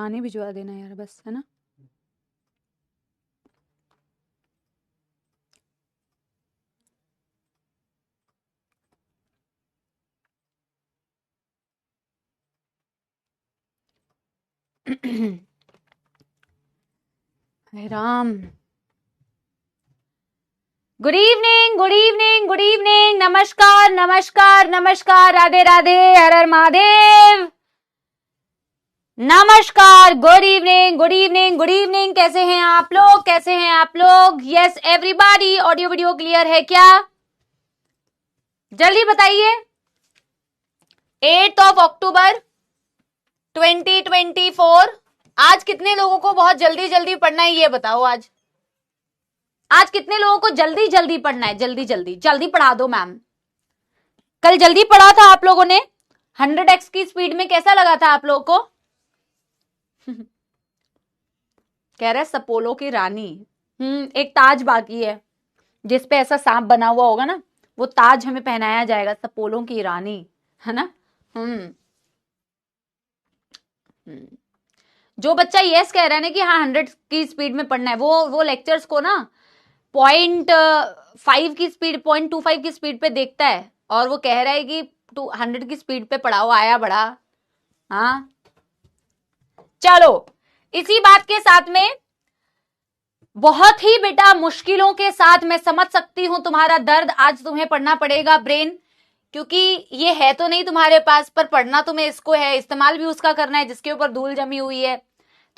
पानी भिजवा देना यार बस, है ना। हे Ram. Good evening, good evening, good evening, नमस्कार नमस्कार नमस्कार, राधे राधे, हर हर महादेव, नमस्कार, good evening, good evening, good evening. कैसे हैं आप लोग, कैसे हैं आप लोग? Yes everybody, audio video clear है क्या? जल्दी बताइए। 8 अक्टूबर 2024। आज कितने लोगों को बहुत जल्दी जल्दी पढ़ना है ये बताओ। आज कितने लोगों को जल्दी जल्दी पढ़ना है? जल्दी जल्दी जल्दी पढ़ा दो मैम। कल जल्दी पढ़ा था आप लोगों ने 100x की स्पीड में, कैसा लगा था आप लोगों को? कह रहे सपोलो की रानी। एक ताज बाकी है जिसपे ऐसा सांप बना हुआ होगा ना, वो ताज हमें पहनाया जाएगा, सपोलो की रानी, है ना। जो बच्चा यस कह रहा है ना कि हाँ 100 की स्पीड में पढ़ना है, वो लेक्चर्स को ना 0.5 की स्पीड, 0.25 की स्पीड पे देखता है और वो कह रहा है कि 100 की स्पीड पे पढ़ाओ, आया बड़ा। हाँ चलो, इसी बात के साथ में बहुत ही बेटा मुश्किलों के साथ मैं समझ सकती हूं तुम्हारा दर्द। आज तुम्हें पढ़ना पड़ेगा ब्रेन, क्योंकि ये है तो नहीं तुम्हारे पास, पर पढ़ना तुम्हें इसको है, इस्तेमाल भी उसका करना है जिसके ऊपर धूल जमी हुई है।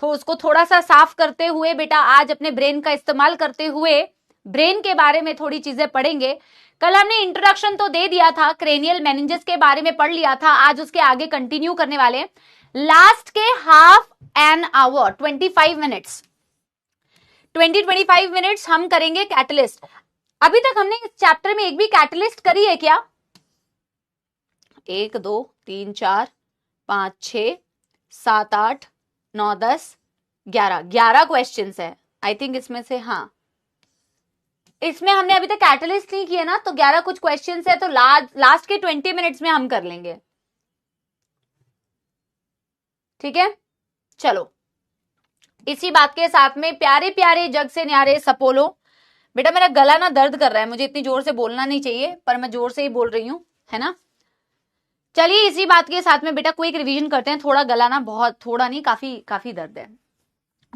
तो उसको थोड़ा सा साफ करते हुए बेटा आज अपने ब्रेन का इस्तेमाल करते हुए ब्रेन के बारे में थोड़ी चीजें पढ़ेंगे। कल हमने इंट्रोडक्शन तो दे दिया था, क्रेनियल मेनिंजेस के बारे में पढ़ लिया था, आज उसके आगे कंटिन्यू करने वाले हैं। लास्ट के half an hour 25 minutes 20-25 minutes हम करेंगे कैटलिस्ट। अभी तक हमने इस चैप्टर में एक भी कैटलिस्ट करी है क्या? 1 2 3 4 5 6 7 8 9 10 11 क्वेश्चंस है आई थिंक इसमें से। हाँ, इसमें हमने अभी तक कैटलिस्ट नहीं किया ना, तो 11 कुछ क्वेश्चंस है, तो लास्ट के 20 मिनट्स में हम कर लेंगे, ठीक है। चलो, इसी बात के साथ में प्यारे प्यारे जग से न्यारे सपोलो। बेटा मेरा गला ना दर्द कर रहा है, मुझे इतनी जोर से बोलना नहीं चाहिए पर मैं जोर से ही बोल रही हूं, है ना। चलिए इसी बात के साथ में बेटा क्विक रिवीजन करते हैं। थोड़ा गला ना, बहुत थोड़ा नहीं, काफी दर्द है,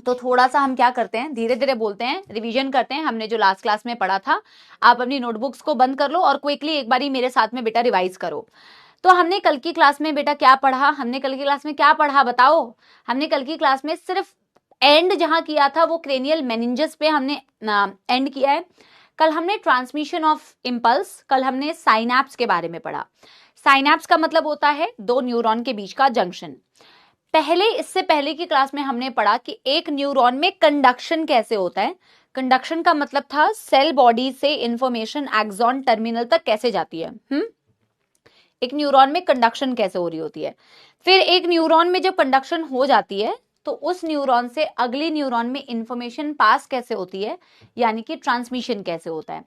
तो थोड़ा सा हम क्या करते हैं, धीरे धीरे बोलते हैं, रिवीजन करते हैं हमने जो लास्ट क्लास में पढ़ा था। आप अपनी नोटबुक्स को बंद कर लो और क्विकली एक बारी मेरे साथ में बेटा रिवाइज करो। तो हमने कल की क्लास में बेटा क्या पढ़ा? हमने कल की क्लास में क्या पढ़ा बताओ? हमने कल की क्लास में सिर्फ एंड जहां किया था वो क्रेनियल मेनिंजेस पे हमने एंड किया है। कल हमने ट्रांसमिशन ऑफ इंपल्स, कल हमने साइनैप्स के बारे में पढ़ा। साइनैप्स का मतलब होता है दो न्यूरॉन के बीच का जंक्शन। इससे पहले की क्लास में हमने पढ़ा कि एक न्यूरॉन में कंडक्शन कैसे होता है। कंडक्शन का मतलब था सेल बॉडी से इंफॉर्मेशन एक्सॉन टर्मिनल तक कैसे जाती है। एक न्यूरॉन में कंडक्शन कैसे हो रही होती है। फिर एक न्यूरॉन में जब कंडक्शन हो जाती है तो उस न्यूरॉन से अगले न्यूरॉन में इंफॉर्मेशन पास कैसे होती है, यानी कि ट्रांसमिशन कैसे होता है।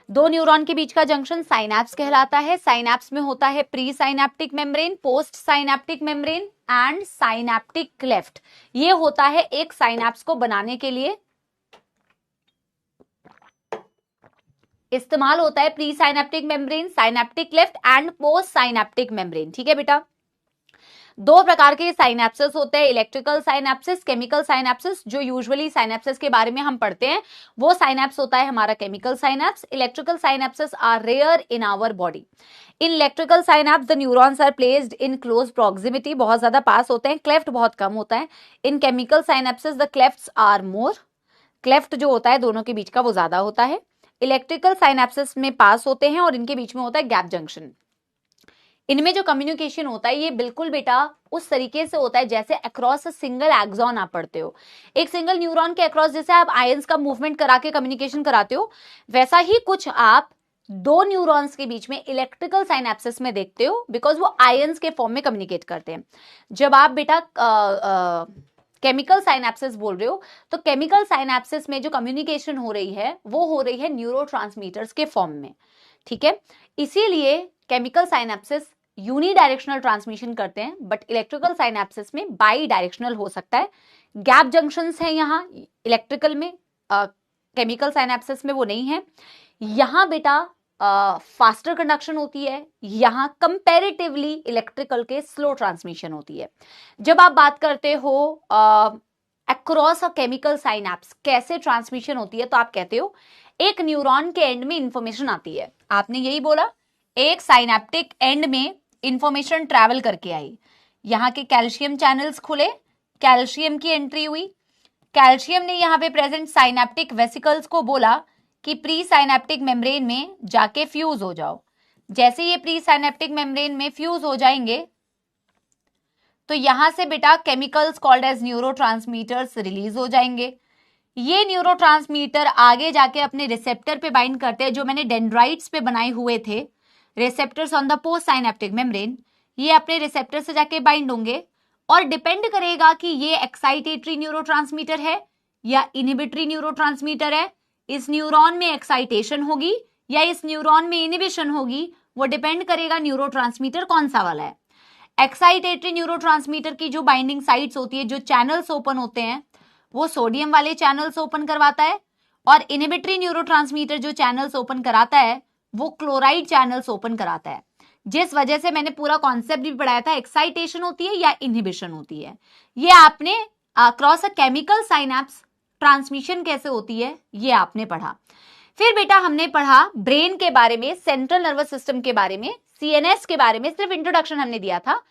दो न्यूरॉन के बीच का जंक्शन साइनैप्स कहलाता है। साइनैप्स में होता है pre synaptic membrane, post synaptic membrane and synaptic cleft. ये होता है एक साइनैप्स को बनाने के लिए इस्तेमाल होता है pre synaptic membrane, synaptic cleft and post synaptic membrane, ठीक है बेटा। दो प्रकार के साइनैप्सेस होते हैं, इलेक्ट्रिकल साइनैप्सिस, केमिकल साइनैप्सिस। जो यूजुअली साइनैप्सिस के बारे में हम पढ़ते हैं वो साइनैप्स होता है हमारा chemical synapse. Electrical synapses are rare in our body. In electrical synapse the neurons are placed in close proximity, बहुत ज्यादा पास होते हैं, क्लेफ्ट बहुत कम होता है। In chemical synapses the clefts are more, cleft जो होता है दोनों के बीच का वो ज्यादा होता है। इलेक्ट्रिकल साइनैप्सिस में पास होते हैं और इनके बीच में होता है गैप जंक्शन। इनमें जो कम्युनिकेशन होता है ये बिल्कुल बेटा उस तरीके से होता है जैसे अक्रॉस अ सिंगल एक्सॉन आप पढ़ते हो। एक सिंगल न्यूरॉन के अक्रॉस जैसे आप आयंस का मूवमेंट करा के कम्युनिकेशन कराते हो, वैसा ही कुछ आप दो न्यूरॉन्स के बीच में इलेक्ट्रिकल साइनैप्सिस में देखते हो, बिकॉज वो आयंस के फॉर्म में कम्युनिकेट करते हैं। जब आप बेटा केमिकल साइनैप्सिस बोल रहे हो तो केमिकल साइनैप्सिस में जो कम्युनिकेशन हो रही है वो हो रही है न्यूरोट्रांसमीटर्स के फॉर्म में, ठीक है। इसीलिए केमिकल साइनैप्सिस यूनिडायरेक्शनल ट्रांसमिशन करते हैं, बट इलेक्ट्रिकल साइनेप्सिस में बाई डायरेक्शनल हो सकता है। गैप जंक्शंस हैं यहाँ इलेक्ट्रिकल में, केमिकल साइनेप्सिस में वो नहीं है। यहाँ बेटा फास्टर कंडक्शन होती है, यहाँ कंपैरेटिवली इलेक्ट्रिकल के स्लो ट्रांसमिशन होती है। जब आप बात करते हो अक्रॉस अ केमिकल साइनेप्स कैसे ट्रांसमिशन होती है, तो आप कहते हो एक न्यूरॉन के एंड में इंफॉर्मेशन आती है। आपने यही बोला, एक साइनेप्टिक एंड में इंफॉर्मेशन ट्रैवल करके आई, यहाँ के कैल्शियम चैनल्स खुले, कैल्शियम की एंट्री हुई, कैल्शियम ने यहाँ पे प्रेजेंट साइनेप्टिक वेसिकल्स को बोला कि प्री साइनेप्टिक मेम्ब्रेन में जाके फ्यूज हो जाओ। जैसे ये प्री साइनेप्टिक मेम्ब्रेन में फ्यूज हो जाएंगे तो यहां से बेटा chemicals called as neurotransmitters release हो जाएंगे। ये न्यूरोट्रांसमीटर आगे जाके अपने रिसेप्टर पे बाइंड करते हैं, जो मैंने डेंड्राइट्स पे बनाए हुए थे receptors on the post synaptic membrane, ये अपने रिसेप्टर से जाके बाइंड होंगे और डिपेंड करेगा कि ये एक्साइटेटरी न्यूरोट्रांसमीटर है या इनहिबिटरी न्यूरोट्रांसमीटर है, इस न्यूरॉन में एक्साइटेशन होगी या इस न्यूरॉन में इनहिबिशन होगी, वो डिपेंड करेगा न्यूरोट्रांसमीटर कौन सा वाला है। एक्साइटेटरी न्यूरोट्रांसमीटर की जो बाइंडिंग साइट्स होती है, जो चैनल्स ओपन होते हैं, वो सोडियम वाले चैनल्स ओपन करवाता है, और इनहिबिटरी न्यूरोट्रांसमीटर जो चैनल्स ओपन कराता है वो क्लोराइड चैनल्स ओपन कराता है। जिस वजह से मैंने पूरा कॉन्सेप्ट भी पढ़ाया था, एक्साइटेशन होती है या इनहिबिशन होती है। ये आपने cross a chemical synapse transmission कैसे होती है ये आपने पढ़ा। फिर बेटा हमने पढ़ा ब्रेन के बारे में, सेंट्रल नर्वस सिस्टम के बारे में, सीएनएस के बारे में सिर्फ इंट्रोडक्शन हमने दिया था।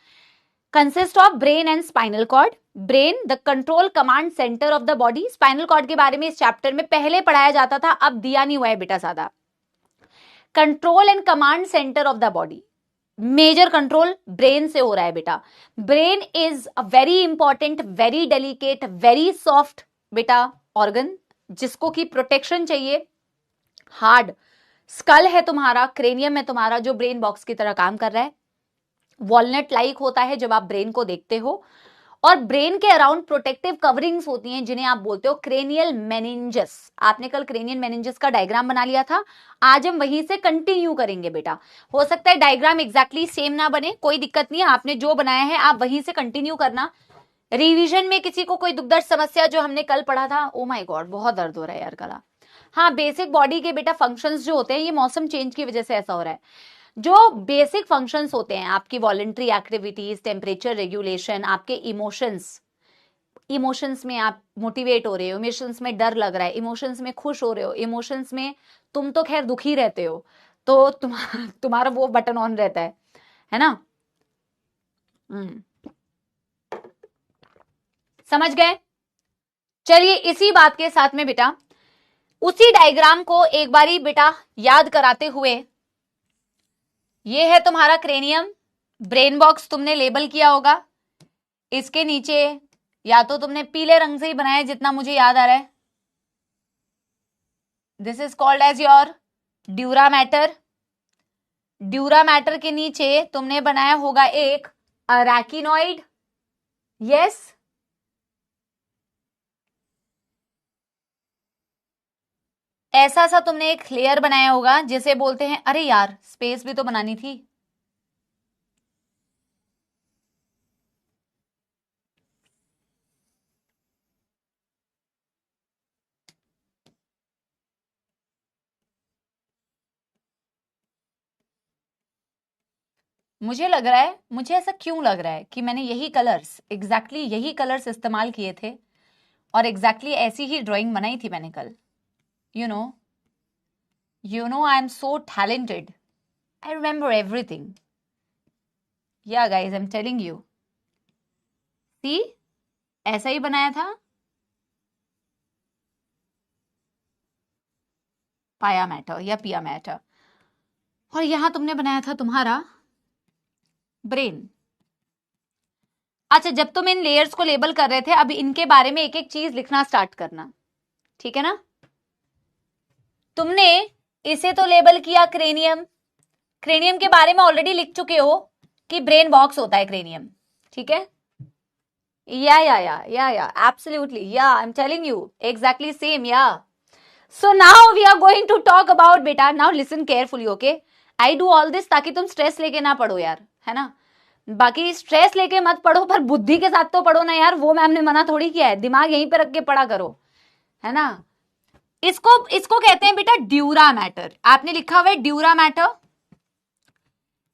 Consist of brain and spinal cord. Brain the control command centre of the body. Spinal cord के बारे में इस चैप्टर में पहले पढ़ाया जाता था, अब दिया नहीं हुआ है बेटा ज्यादा। Control and command centre of the body, major control brain से हो रहा है बेटा। Brain is a very important, very delicate, very soft बेटा ऑर्गन, जिसको की प्रोटेक्शन चाहिए। हार्ड स्कल है तुम्हारा, क्रेनियम है तुम्हारा, जो ब्रेन बॉक्स की तरह काम कर रहा है। वॉलनट लाइक होता है जब आप ब्रेन को देखते हो, और ब्रेन के अराउंड प्रोटेक्टिव कवरिंग्स होती हैं जिन्हें आप बोलते हो क्रेनियल मेनिंजस। आपने कल क्रेनियल मेनिंजस का डायग्राम बना लिया था, आज हम वहीं से कंटिन्यू करेंगे बेटा। हो सकता है डायग्राम एग्जैक्टली सेम ना बने, कोई दिक्कत नहीं है, आपने जो बनाया है आप वहीं से कंटिन्यू करना। रिवीजन में किसी को कोई दुख दर्द समस्या जो हमने कल पढ़ा था, ओ माय गॉड बहुत दर्द हो रहा है यार गला। हाँ, बेसिक बॉडी के बेटा फंक्शंस जो होते हैं, ये मौसम चेंज की वजह से ऐसा हो रहा है। जो बेसिक फंक्शंस होते हैं आपकी वॉलंटरी एक्टिविटीज, टेम्परेचर रेगुलेशन, आपके इमोशंस में आप मोटिवेट हो रहे हो, इमोशंस में डर लग रहा है, इमोशंस में खुश हो रहे हो, इमोशंस में तुम तो खैर दुखी रहते हो, तो तुम्हारा वो बटन ऑन रहता है ना। समझ गए? चलिए इसी बात के साथ में बेटा उसी डायग्राम को एक बारी बेटा याद कराते हुए, ये है तुम्हारा क्रेनियम, ब्रेन बॉक्स तुमने लेबल किया होगा। इसके नीचे या तो तुमने पीले रंग से ही बनाया जितना मुझे याद आ रहा है, this is called as your dura matter. Dura matter के नीचे तुमने बनाया होगा एक अरैकिनॉइड, यस। ऐसा सा तुमने एक लेयर बनाया होगा जिसे बोलते हैं, अरे यार स्पेस भी तो बनानी थी, मुझे लग रहा है, मुझे ऐसा क्यों लग रहा है कि मैंने यही कलर्स, एग्जैक्टली यही कलर्स इस्तेमाल किए थे और एग्जैक्टली ऐसी ही ड्राइंग बनाई थी मैंने कल। You know I am so talented, I remember everything. Yeah guys I am telling you, see ऐसा ही बनाया था पाया मैटर या पिया मैटर, और यहां तुमने बनाया था तुम्हारा ब्रेन। अच्छा, जब तुम इन लेयर्स को लेबल कर रहे थे, अब इनके बारे में एक एक चीज लिखना स्टार्ट करना, ठीक है ना। तुमने इसे तो लेबल किया क्रेनियम, क्रेनियम के बारे में ऑलरेडी लिख चुके हो कि ब्रेन बॉक्स होता है क्रेनियम, ठीक है। Yeah absolutely, yeah I am telling you exactly same, yeah. So now we are going to talk about बेटा, now listen carefully, okay. I do all this ताकि तुम स्ट्रेस लेके ना पढ़ो यार, है ना। बाकी स्ट्रेस लेके मत पढ़ो, पर बुद्धि के साथ तो पढ़ो ना यार, वो मैम ने मना थोड़ी किया है, दिमाग यहीं पे रख के पढ़ा करो, है ना। इसको कहते हैं बेटा ड्यूरा मैटर। आपने लिखा हुआ है ड्यूरा मैटर।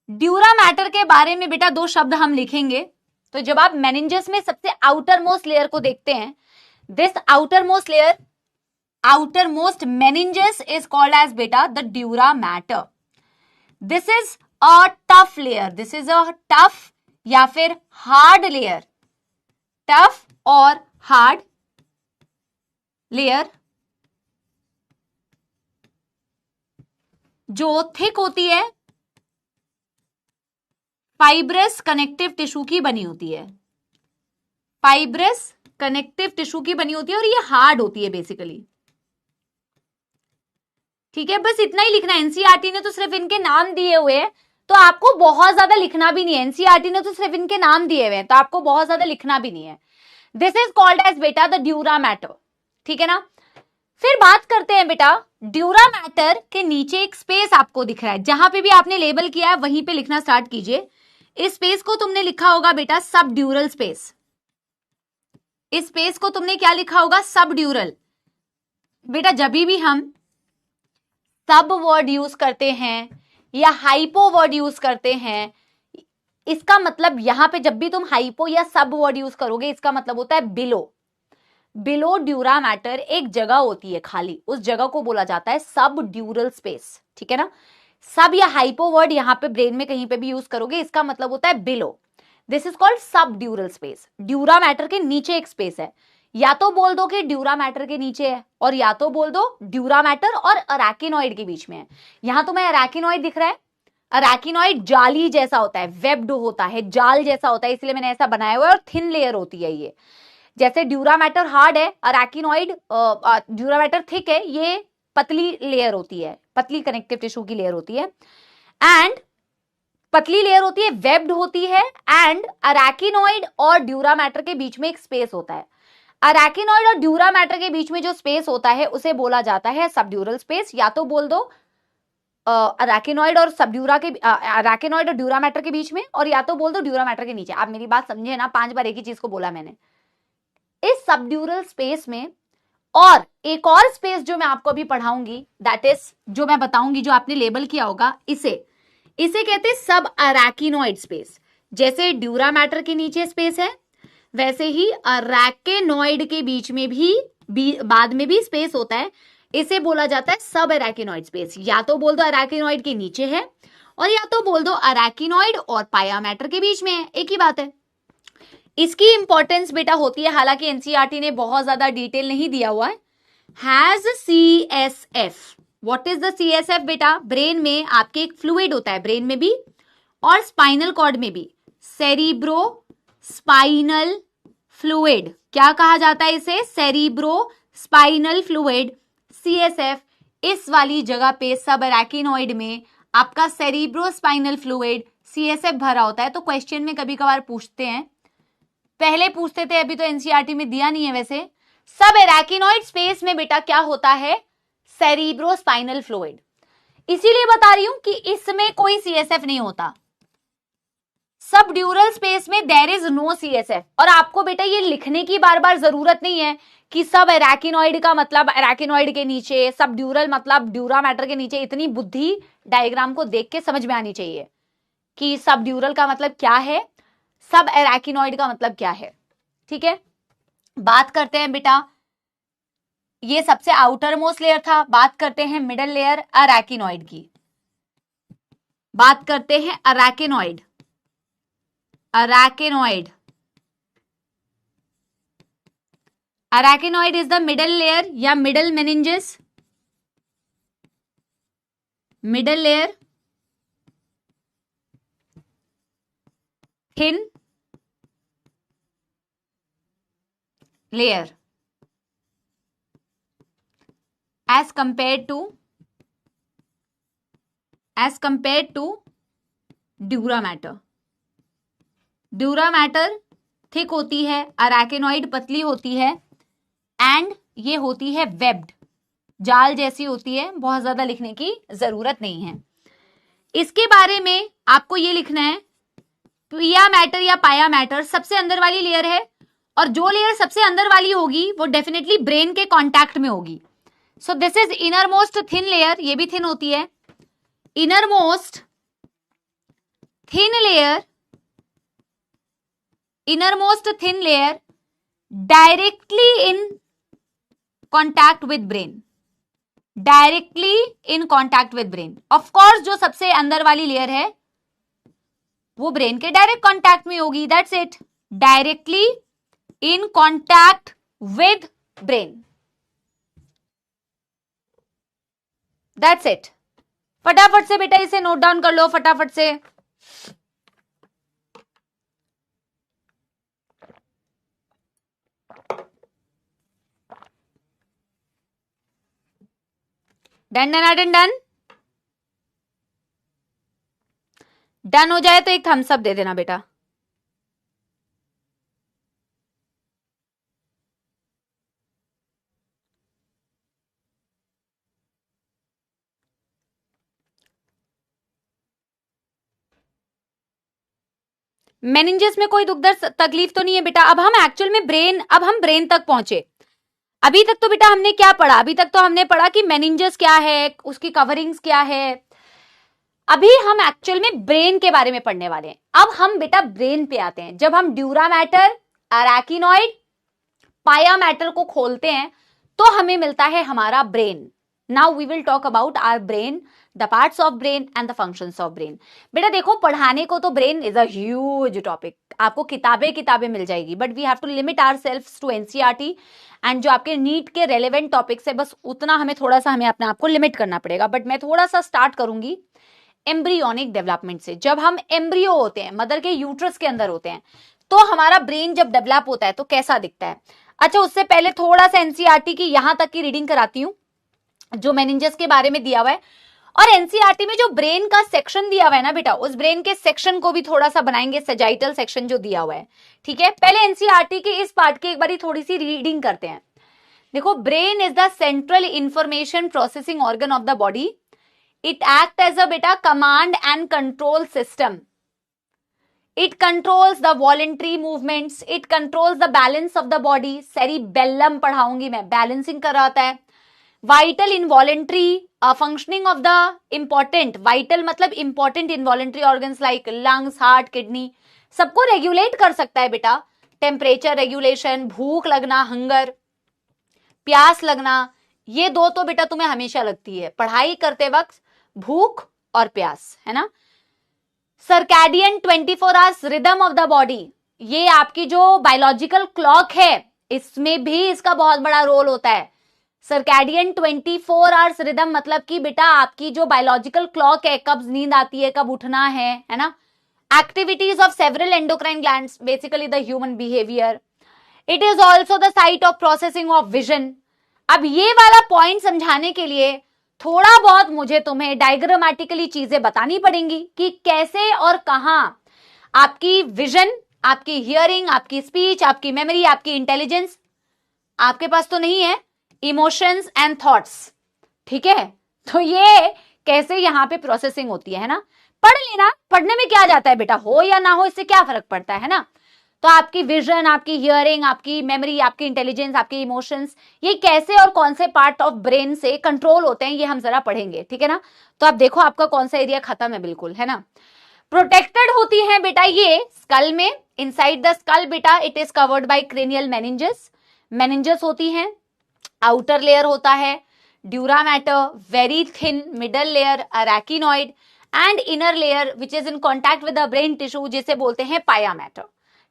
ड्यूरा मैटर के बारे में बेटा दो शब्द हम लिखेंगे। तो जब आप मेनिंजस में सबसे आउटर मोस्ट लेयर को देखते हैं, this outermost layer, outermost meninges is called as बेटा the dura mater. This is a tough layer, this is a tough या फिर हार्ड लेयर, टफ और हार्ड लेयर जो थिक होती है, फाइब्रस कनेक्टिव टिश्यू की बनी होती है, फाइब्रस कनेक्टिव टिश्यू की बनी होती है और ये हार्ड होती है बेसिकली। ठीक है, बस इतना ही लिखना है। एनसीईआरटी ने तो सिर्फ इनके नाम दिए हुए हैं, तो आपको बहुत ज्यादा लिखना भी नहीं है। एनसीईआरटी ने तो सिर्फ इनके नाम दिए हुए हैं, तो आपको बहुत ज्यादा लिखना भी नहीं है। दिस इज कॉल्ड एज बेटा द ड्यूरा मैटर। ठीक है ना। फिर बात करते हैं बेटा, ड्यूरा मैटर के नीचे एक स्पेस आपको दिख रहा है, जहां पे भी आपने लेबल किया है वहीं पे लिखना स्टार्ट कीजिए। इस स्पेस को तुमने लिखा होगा बेटा सब ड्यूरल स्पेस। इस स्पेस को तुमने क्या लिखा होगा? सब ड्यूरल। बेटा जब भी हम सब वर्ड यूज करते हैं या हाइपो वर्ड यूज करते हैं, इसका मतलब यहां पे जब भी तुम हाइपो या सब वर्ड यूज करोगे, इसका मतलब होता है बिलो। बिलो ड्यूरा मैटर एक जगह होती है खाली, उस जगह को बोला जाता है सब ड्यूरल स्पेस। ठीक है ना। सब या हाइपो वर्ड यहां पे ब्रेन में कहीं पे भी यूज करोगे, इसका मतलब होता है बिलो। दिस इज कॉल्ड सब ड्यूरल स्पेस। ड्यूरा मैटर के नीचे एक स्पेस है। या तो बोल दो कि ड्यूरा मैटर के नीचे है, और या तो बोल दो ड्यूरा मैटर और अराकिनॉइड के बीच में है। यहां तुम्हें अराकिनॉइड दिख रहा है। अराकिनॉइड जाली जैसा होता है, वेब्ड होता है, जाल जैसा होता है, इसलिए मैंने ऐसा बनाया हुआ है, और थिन लेयर होती है ये। जैसे ड्यूरा मैटर हार्ड है, अराकिनॉइड ड्यूरा मैटर थिक है, ये पतली लेयर होती है, पतली कनेक्टिव टिश्यू की लेयर होती है। एंड पतली लेयर होती है, वेब्ड होती है, एंड अराकिनॉइड और ड्यूरा मैटर के बीच में एक स्पेस होता है। अराकिनॉइड और ड्यूरा मैटर के बीच में जो स्पेस होता है उसे बोला जाता है सबड्यूरल स्पेस। या तो बोल दो अराकिनॉइड और सबड्यूरा के, अराकिनॉइड और ड्यूरा मैटर के बीच में, और या तो बोल दो ड्यूरा मैटर के नीचे। आप मेरी बात समझे ना, 5 बार एक ही चीज को बोला मैंने। इस सबड्यूरल स्पेस में और एक और स्पेस जो मैं आपको अभी पढ़ाऊंगी, दैट इज जो मैं बताऊंगी, जो आपने लेबल किया होगा, इसे कहते हैं सब अराकिनॉइड स्पेस। जैसे ड्यूरा मैटर के नीचे स्पेस है, वैसे ही अराकिनॉइड के बीच में भी बाद में भी स्पेस होता है, इसे बोला जाता है सब अराकिनॉइड स्पेस। या तो बोल दो अराकिनॉइड के नीचे है, और या तो बोल दो अराकिनॉइड और पाया मैटर के बीच में है, एक ही बात है। इसकी इंपॉर्टेंस बेटा होती है, हालांकि एनसीईआरटी ने बहुत ज्यादा डिटेल नहीं दिया हुआ है। Has CSF। What is the CSF बेटा? ब्रेन में आपके एक फ्लूइड होता है, ब्रेन में भी और स्पाइनल कॉर्ड में भी, सेरिब्रो स्पाइनल फ्लूइड। क्या कहा जाता है इसे? Cerebro spinal fluid, CSF। इस वाली जगह पे सब अराकिनॉइड में आपका सेरिब्रो स्पाइनल फ्लूइड CSF भरा होता है। तो क्वेश्चन में कभी कभार पूछते हैं, पहले पूछते थे, अभी तो एनसीईआरटी में दिया नहीं है वैसे। सब अराकिनॉइड स्पेस में बेटा क्या होता है? Cerebro spinal fluid. इसीलिए बता रही हूं कि इसमें कोई CSF नहीं होता। सब ड्यूरल स्पेस में देयर इज नो CSF। और आपको बेटा ये लिखने की बार बार जरूरत नहीं है कि सब अराकिनॉइड का मतलब अराकिनॉइड के नीचे, सब ड्यूरल मतलब ड्यूरा मैटर के नीचे। इतनी बुद्धि डायग्राम को देख के समझ में आनी चाहिए कि सब ड्यूरल का मतलब क्या है, सब अराकिनॉइड का मतलब क्या है। ठीक है, बात करते हैं बेटा, ये सबसे आउटर मोस्ट लेयर था। बात करते हैं मिडल लेयर अराकिनॉइड की। बात करते हैं arachnoid. Arachnoid, arachnoid is the middle layer या middle meninges. Middle layer, thin layer as compared to dura matter. Dura mater thick होती है, अराकिनॉइड पतली होती है, एंड ये होती है वेब्ड, जाल जैसी होती है। बहुत ज्यादा लिखने की जरूरत नहीं है। इसके बारे में आपको ये लिखना है पिया मैटर या पाया मैटर सबसे अंदर वाली लेयर है, और जो लेयर सबसे अंदर वाली होगी वो डेफिनेटली ब्रेन के कांटेक्ट में होगी. So this is inner most thin layer, ये भी थिन होती है. Inner most thin layer, inner most thin layer directly in contact with brain, directly in contact with brain. Of course जो सबसे अंदर वाली लेयर है वो ब्रेन के डायरेक्ट कॉन्टैक्ट में होगी. That's it, directly in contact with brain. That's it. फटाफट से बेटा इसे नोट डाउन कर लो, फटाफट से. Done done done done done हो जाए तो एक थम्स अप दे देना बेटा. मेनिंजेस में कोई दुख दर्द तकलीफ तो नहीं है बेटा. अब हम एक्चुअल में ब्रेन तक पहुंचे. अभी तक तो बेटा हमने क्या पढ़ा, अभी तक तो हमने पढ़ा कि मेनिंजेस क्या है, उसकी कवरिंग्स क्या है. अभी हम एक्चुअल में ब्रेन के बारे में पढ़ने वाले हैं. अब हम बेटा ब्रेन पे आते हैं. जब हम ड्यूरा मैटर, अरैकिनॉइड, पाया मैटर को खोलते हैं तो हमें मिलता है हमारा brain. Now we will talk about our brain, the parts of brain and the functions of brain. बेटा देखो, पढ़ाने को तो brain is a huge topic, आपको किताबें मिल जाएगी, but we have to limit ourselves to NCERT and जो आपके नीट के रेलेवेंट टॉपिक्स है बस उतना हमें थोड़ा सा अपने आप को लिमिट करना पड़ेगा. बट मैं थोड़ा सा स्टार्ट करूंगी एम्ब्रियोनिक डेवलपमेंट से. जब हम एम्ब्रियो होते हैं, मदर के यूट्रस के अंदर होते हैं, तो हमारा ब्रेन जब डेवलप होता है तो कैसा दिखता है. अच्छा, उससे पहले थोड़ा सा एनसीईआरटी की यहां तक की रीडिंग कराती हूं जो मेनिंजेस के बारे में दिया हुआ है. और एनसीईआरटी में जो ब्रेन का सेक्शन दिया हुआ है ना बेटा, उस ब्रेन के सेक्शन को भी थोड़ा सा बनाएंगे, सजाइटल सेक्शन जो दिया हुआ है. ठीक है, पहले एनसीईआरटी के इस पार्ट की एक बारी थोड़ी सी रीडिंग करते हैं. देखो, brain is the central information processing organ of the body. It act as a बेटा command and control system. It controls the voluntary movements. It controls the balance of the body. Cerebellum पढ़ाऊंगी मैं, balancing कराता है. Vital involuntary functioning of the important. Vital मतलब important involuntary organs like lungs, heart, kidney. सबको regulate कर सकता है बेटा. Temperature regulation, भूख लगना, हंगर, प्यास लगना, ये दो तो बेटा तुम्हें हमेशा लगती है पढ़ाई करते वक्त, भूख और प्यास, है ना. Circadian 24 hours rhythm of the body, ये आपकी जो बायोलॉजिकल क्लॉक है इसमें भी इसका बहुत बड़ा रोल होता है. सर्कैडियन 24 आवर्स रिदम मतलब कि बेटा आपकी जो बायोलॉजिकल क्लॉक है, कब नींद आती है, कब उठना है ना. Activities of several endocrine glands, basically the human behaviour. It is also the site of processing of vision. अब ये वाला पॉइंट समझाने के लिए थोड़ा बहुत मुझे तुम्हें डायग्रामेटिकली चीजें बतानी पड़ेंगी कि कैसे और कहां आपकी विजन, आपकी हियरिंग, आपकी स्पीच, आपकी मेमोरी, आपकी इंटेलिजेंस आपके पास तो नहीं है, इमोशंस एंड थॉट्स. ठीक है, तो ये कैसे यहां पे प्रोसेसिंग होती है ना. पढ़ लेना, पढ़ने में क्या जाता है बेटा, हो या ना हो इससे क्या फर्क पड़ता है ना. तो आपकी विजन, आपकी हियरिंग, आपकी मेमोरी, आपकी इंटेलिजेंस, आपके इमोशंस, ये कैसे और कौन से पार्ट ऑफ ब्रेन से कंट्रोल होते हैं ये हम जरा पढ़ेंगे. ठीक है ना. तो आप देखो आपका कौन सा एरिया खत्म है बिल्कुल, है ना. प्रोटेक्टेड होती है बेटा ये स्कल में, इनसाइड द स्कल बेटा it is covered by cranial meninges. Meninges होती हैं, आउटर लेयर होता है dura mater, very thin middle layer arachnoid and inner layer which is in contact with the brain tissue जिसे बोलते हैं pia mater.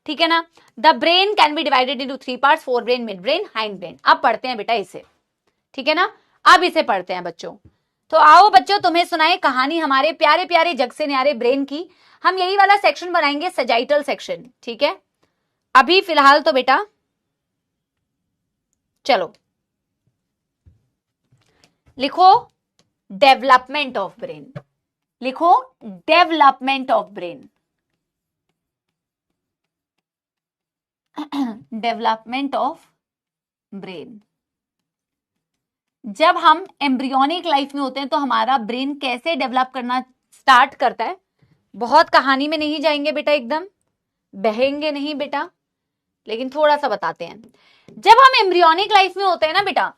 ठीक है ना. The brain can be divided into 3 parts, forebrain, midbrain, hindbrain. अब पढ़ते हैं बेटा इसे. ठीक है ना, अब इसे पढ़ते हैं बच्चों. तो आओ बच्चों, तुम्हें सुनाए कहानी हमारे प्यारे प्यारे जग से न्यारे ब्रेन की. हम यही वाला सेक्शन बनाएंगे, सजाइटल सेक्शन. ठीक है, अभी फिलहाल तो बेटा चलो लिखो डेवलपमेंट ऑफ ब्रेन. लिखो development of brain. Development of brain. जब हम एम्ब्रियोनिक लाइफ में होते हैं तो हमारा ब्रेन कैसे डेवलप करना स्टार्ट करता है बहुत कहानी में नहीं जाएंगे बेटा, एकदम बहेंगे नहीं बेटा, लेकिन थोड़ा सा बताते हैं। जब हम एम्ब्रियोनिक लाइफ में होते हैं ना बेटा,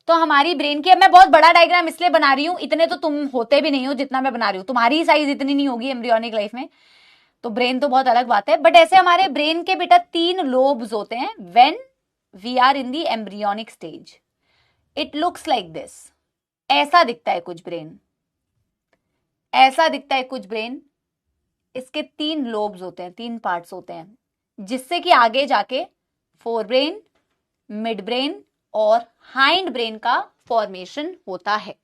तो हमारी ब्रेन की, अब मैं बहुत बड़ा डायग्राम इसलिए बना रही हूं, इतने तो तुम होते भी नहीं हो जितना मैं बना रही हूं, तुम्हारी साइज इतनी नहीं होगी एम्ब्रियोनिक लाइफ में, तो ब्रेन तो बहुत अलग बात है, बट ऐसे हमारे ब्रेन के बेटा 3 लोब्स होते हैं when we are in the embryonic stage. It looks like this, ऐसा दिखता है कुछ ब्रेन, ऐसा दिखता है कुछ ब्रेन। इसके 3 लोब्स होते हैं, 3 पार्ट्स होते हैं, जिससे कि आगे जाके फोर ब्रेन, मिड ब्रेन और हाइंड ब्रेन का फॉर्मेशन होता है।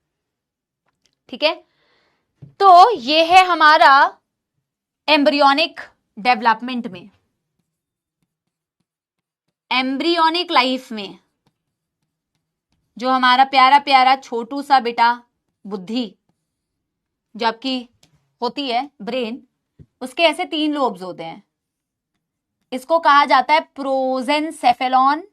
ठीक है, तो ये है हमारा एम्ब्रियोनिक डेवलपमेंट में, एम्ब्रियोनिक लाइफ में जो हमारा प्यारा प्यारा छोटू सा बेटा बुद्धि जो आपकी होती है ब्रेन, उसके ऐसे 3 लोब्स होते हैं। इसको कहा जाता है प्रोजेंसेफेलॉन।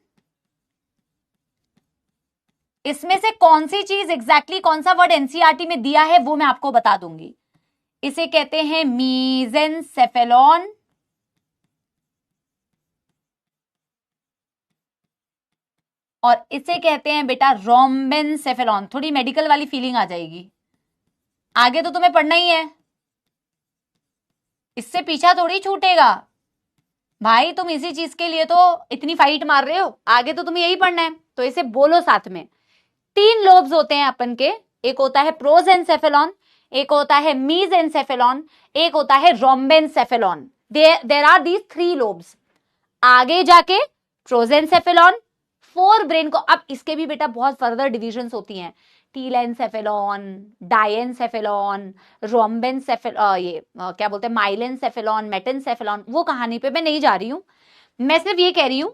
इसमें से कौन सी चीज एग्जैक्टली कौन सा वर्ड एनसीईआरटी में दिया है वो मैं आपको बता दूंगी। इसे कहते हैं मीजेंसेफेलॉन, और इसे कहते हैं बेटा रोम्बेनसेफेलॉन। थोड़ी मेडिकल वाली फीलिंग आ जाएगी, आगे तो तुम्हें पढ़ना ही है, इससे पीछा थोड़ी छूटेगा भाई, तुम इसी चीज के लिए तो इतनी फाइट मार रहे हो, आगे तो तुम्हें यही पढ़ना है, तो इसे बोलो साथ में। 3 लोब्स होते हैं अपन के, एक होता है प्रोजेंसेफेलॉन, एक होता है मीजेंसेफेलॉन, एक होता है rhombencephalon. There are these 3 lobes. आगे जाके प्रोजेंसेफेलॉन फोर ब्रेन को, अब इसके भी बेटा बहुत फर्दर डिविजन्स होती हैं, टीलेनसेफेलॉन, डायनसेफेलॉन, क्या बोलते हैं माइलेनसेफेलॉन, मेटेनसेफेलॉन, वो कहानी पे मैं नहीं जा रही हूं, मैं सिर्फ ये कह रही हूं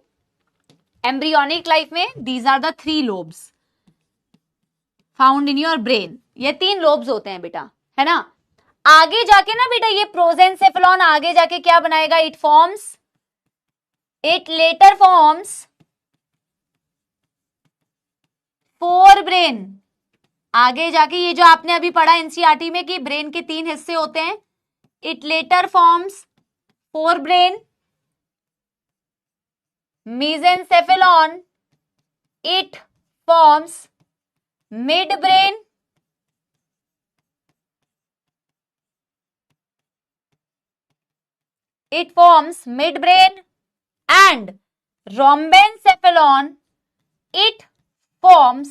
एम्ब्रियोनिक लाइफ में these are the 3 lobes found in your brain. ये 3 लोब्स होते हैं बेटा, है ना। आगे जाके ना बेटा ये प्रोजेंसेफेलॉन आगे जाके क्या बनाएगा, it later forms fore brain. आगे जाके ये जो आपने अभी पढ़ा एनसीईआरटी में कि ब्रेन के 3 हिस्से होते हैं, it later forms forebrain, mesencephalon it forms midbrain, it forms midbrain, and rhombencephalon it forms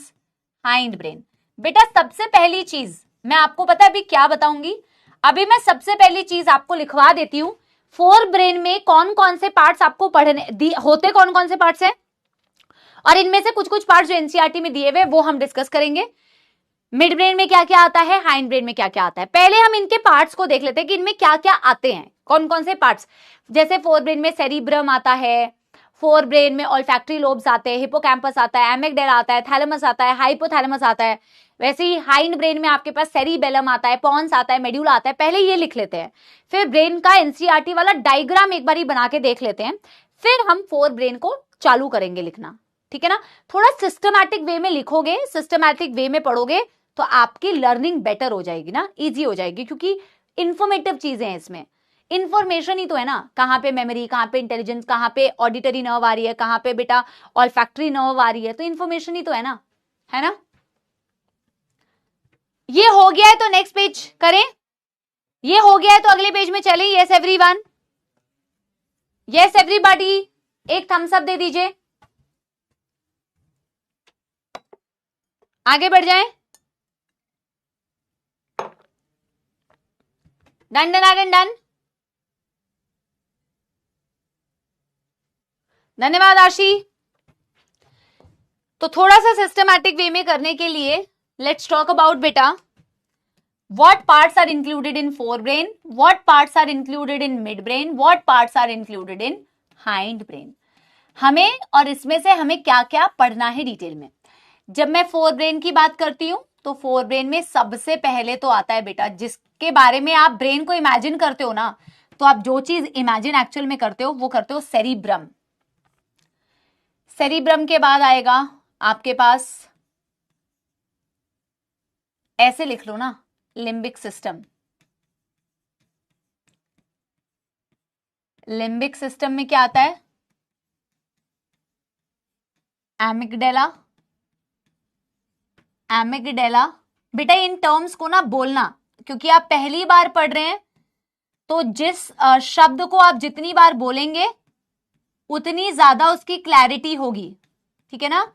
hindbrain। बेटा सबसे पहली चीज मैं आपको पता है अभी क्या बताऊंगी, अभी मैं सबसे पहली चीज आपको लिखवा देती हूं, फोर ब्रेन में कौन कौन से पार्ट्स आपको पढ़ने होते, कौन कौन से पार्ट्स हैं, और इनमें से कुछ कुछ पार्ट्स जो एनसीईआरटी में दिए हुए वो हम डिस्कस करेंगे। मिड ब्रेन में क्या क्या आता है, हाइंड ब्रेन में क्या क्या आता है, पहले हम इनके पार्ट्स को देख लेते हैं कि इनमें क्या क्या आते हैं, कौन कौन से पार्ट्स। जैसे फोर ब्रेन में सेरिब्रम आता है, फोर ब्रेन में ऑल्फैक्टरी लोब्स आते हैं, हिपोकैम्पस आता है, एमिगडाला आता है, थैलेमस आता है, हाइपोथैलेमस आता है। वैसे ही हाइंड ब्रेन में आपके पास सेरिबेलम आता है, पॉन्स आता है, मेड्यूला आता है। पहले ये लिख लेते हैं, फिर ब्रेन का एनसीईआरटी वाला डायग्राम एक बार बना के देख लेते हैं, फिर हम फोर ब्रेन को चालू करेंगे लिखना, ठीक है ना। थोड़ा सिस्टमैटिक वे में लिखोगे, सिस्टमैटिक वे में पढ़ोगे तो आपकी लर्निंग बेटर हो जाएगी ना, इजी हो जाएगी, क्योंकि इंफॉर्मेटिव चीजें हैं इसमें, इंफॉर्मेशन ही तो है ना। कहां पे मेमोरी, कहां पे इंटेलिजेंस, कहां पे ऑडिटरी नर्व आ रही है, कहां पे बेटा ऑल्फैक्टरी नर्व आ रही है, तो इंफॉर्मेशन ही तो है ना, है ना। ये हो गया है तो नेक्स्ट पेज करें, ये हो गया है तो अगले पेज में चले। यस एवरीवन, यस एवरीबॉडी, एक थम्स अप दे दीजिए, आगे बढ़ जाएं। डन डन आगे डन, धन्यवाद आशी। तो थोड़ा सा सिस्टमैटिक वे में करने के लिए लेट्स टॉक अबाउट बेटा what parts are included in forebrain, what parts are included in midbrain, what parts are included in hindbrain। हमें और इसमें से हमें क्या क्या पढ़ना है डिटेल में। जब मैं फोरब्रेन की बात करती हूं तो फोरब्रेन में सबसे पहले तो आता है बेटा, जिसके बारे में आप ब्रेन को इमेजिन करते हो ना, तो आप जो चीज इमेजिन एक्चुअल में करते हो वो करते हो सेरिब्रम। सेरिब्रम के बाद आएगा आपके पास, ऐसे लिख लो ना, लिम्बिक सिस्टम। लिम्बिक सिस्टम में क्या आता है? एमिगडेला। एमिगडेला बेटा इन टर्म्स को ना बोलना, क्योंकि आप पहली बार पढ़ रहे हैं, तो जिस शब्द को आप जितनी बार बोलेंगे उतनी ज्यादा उसकी क्लैरिटी होगी, ठीक है ना?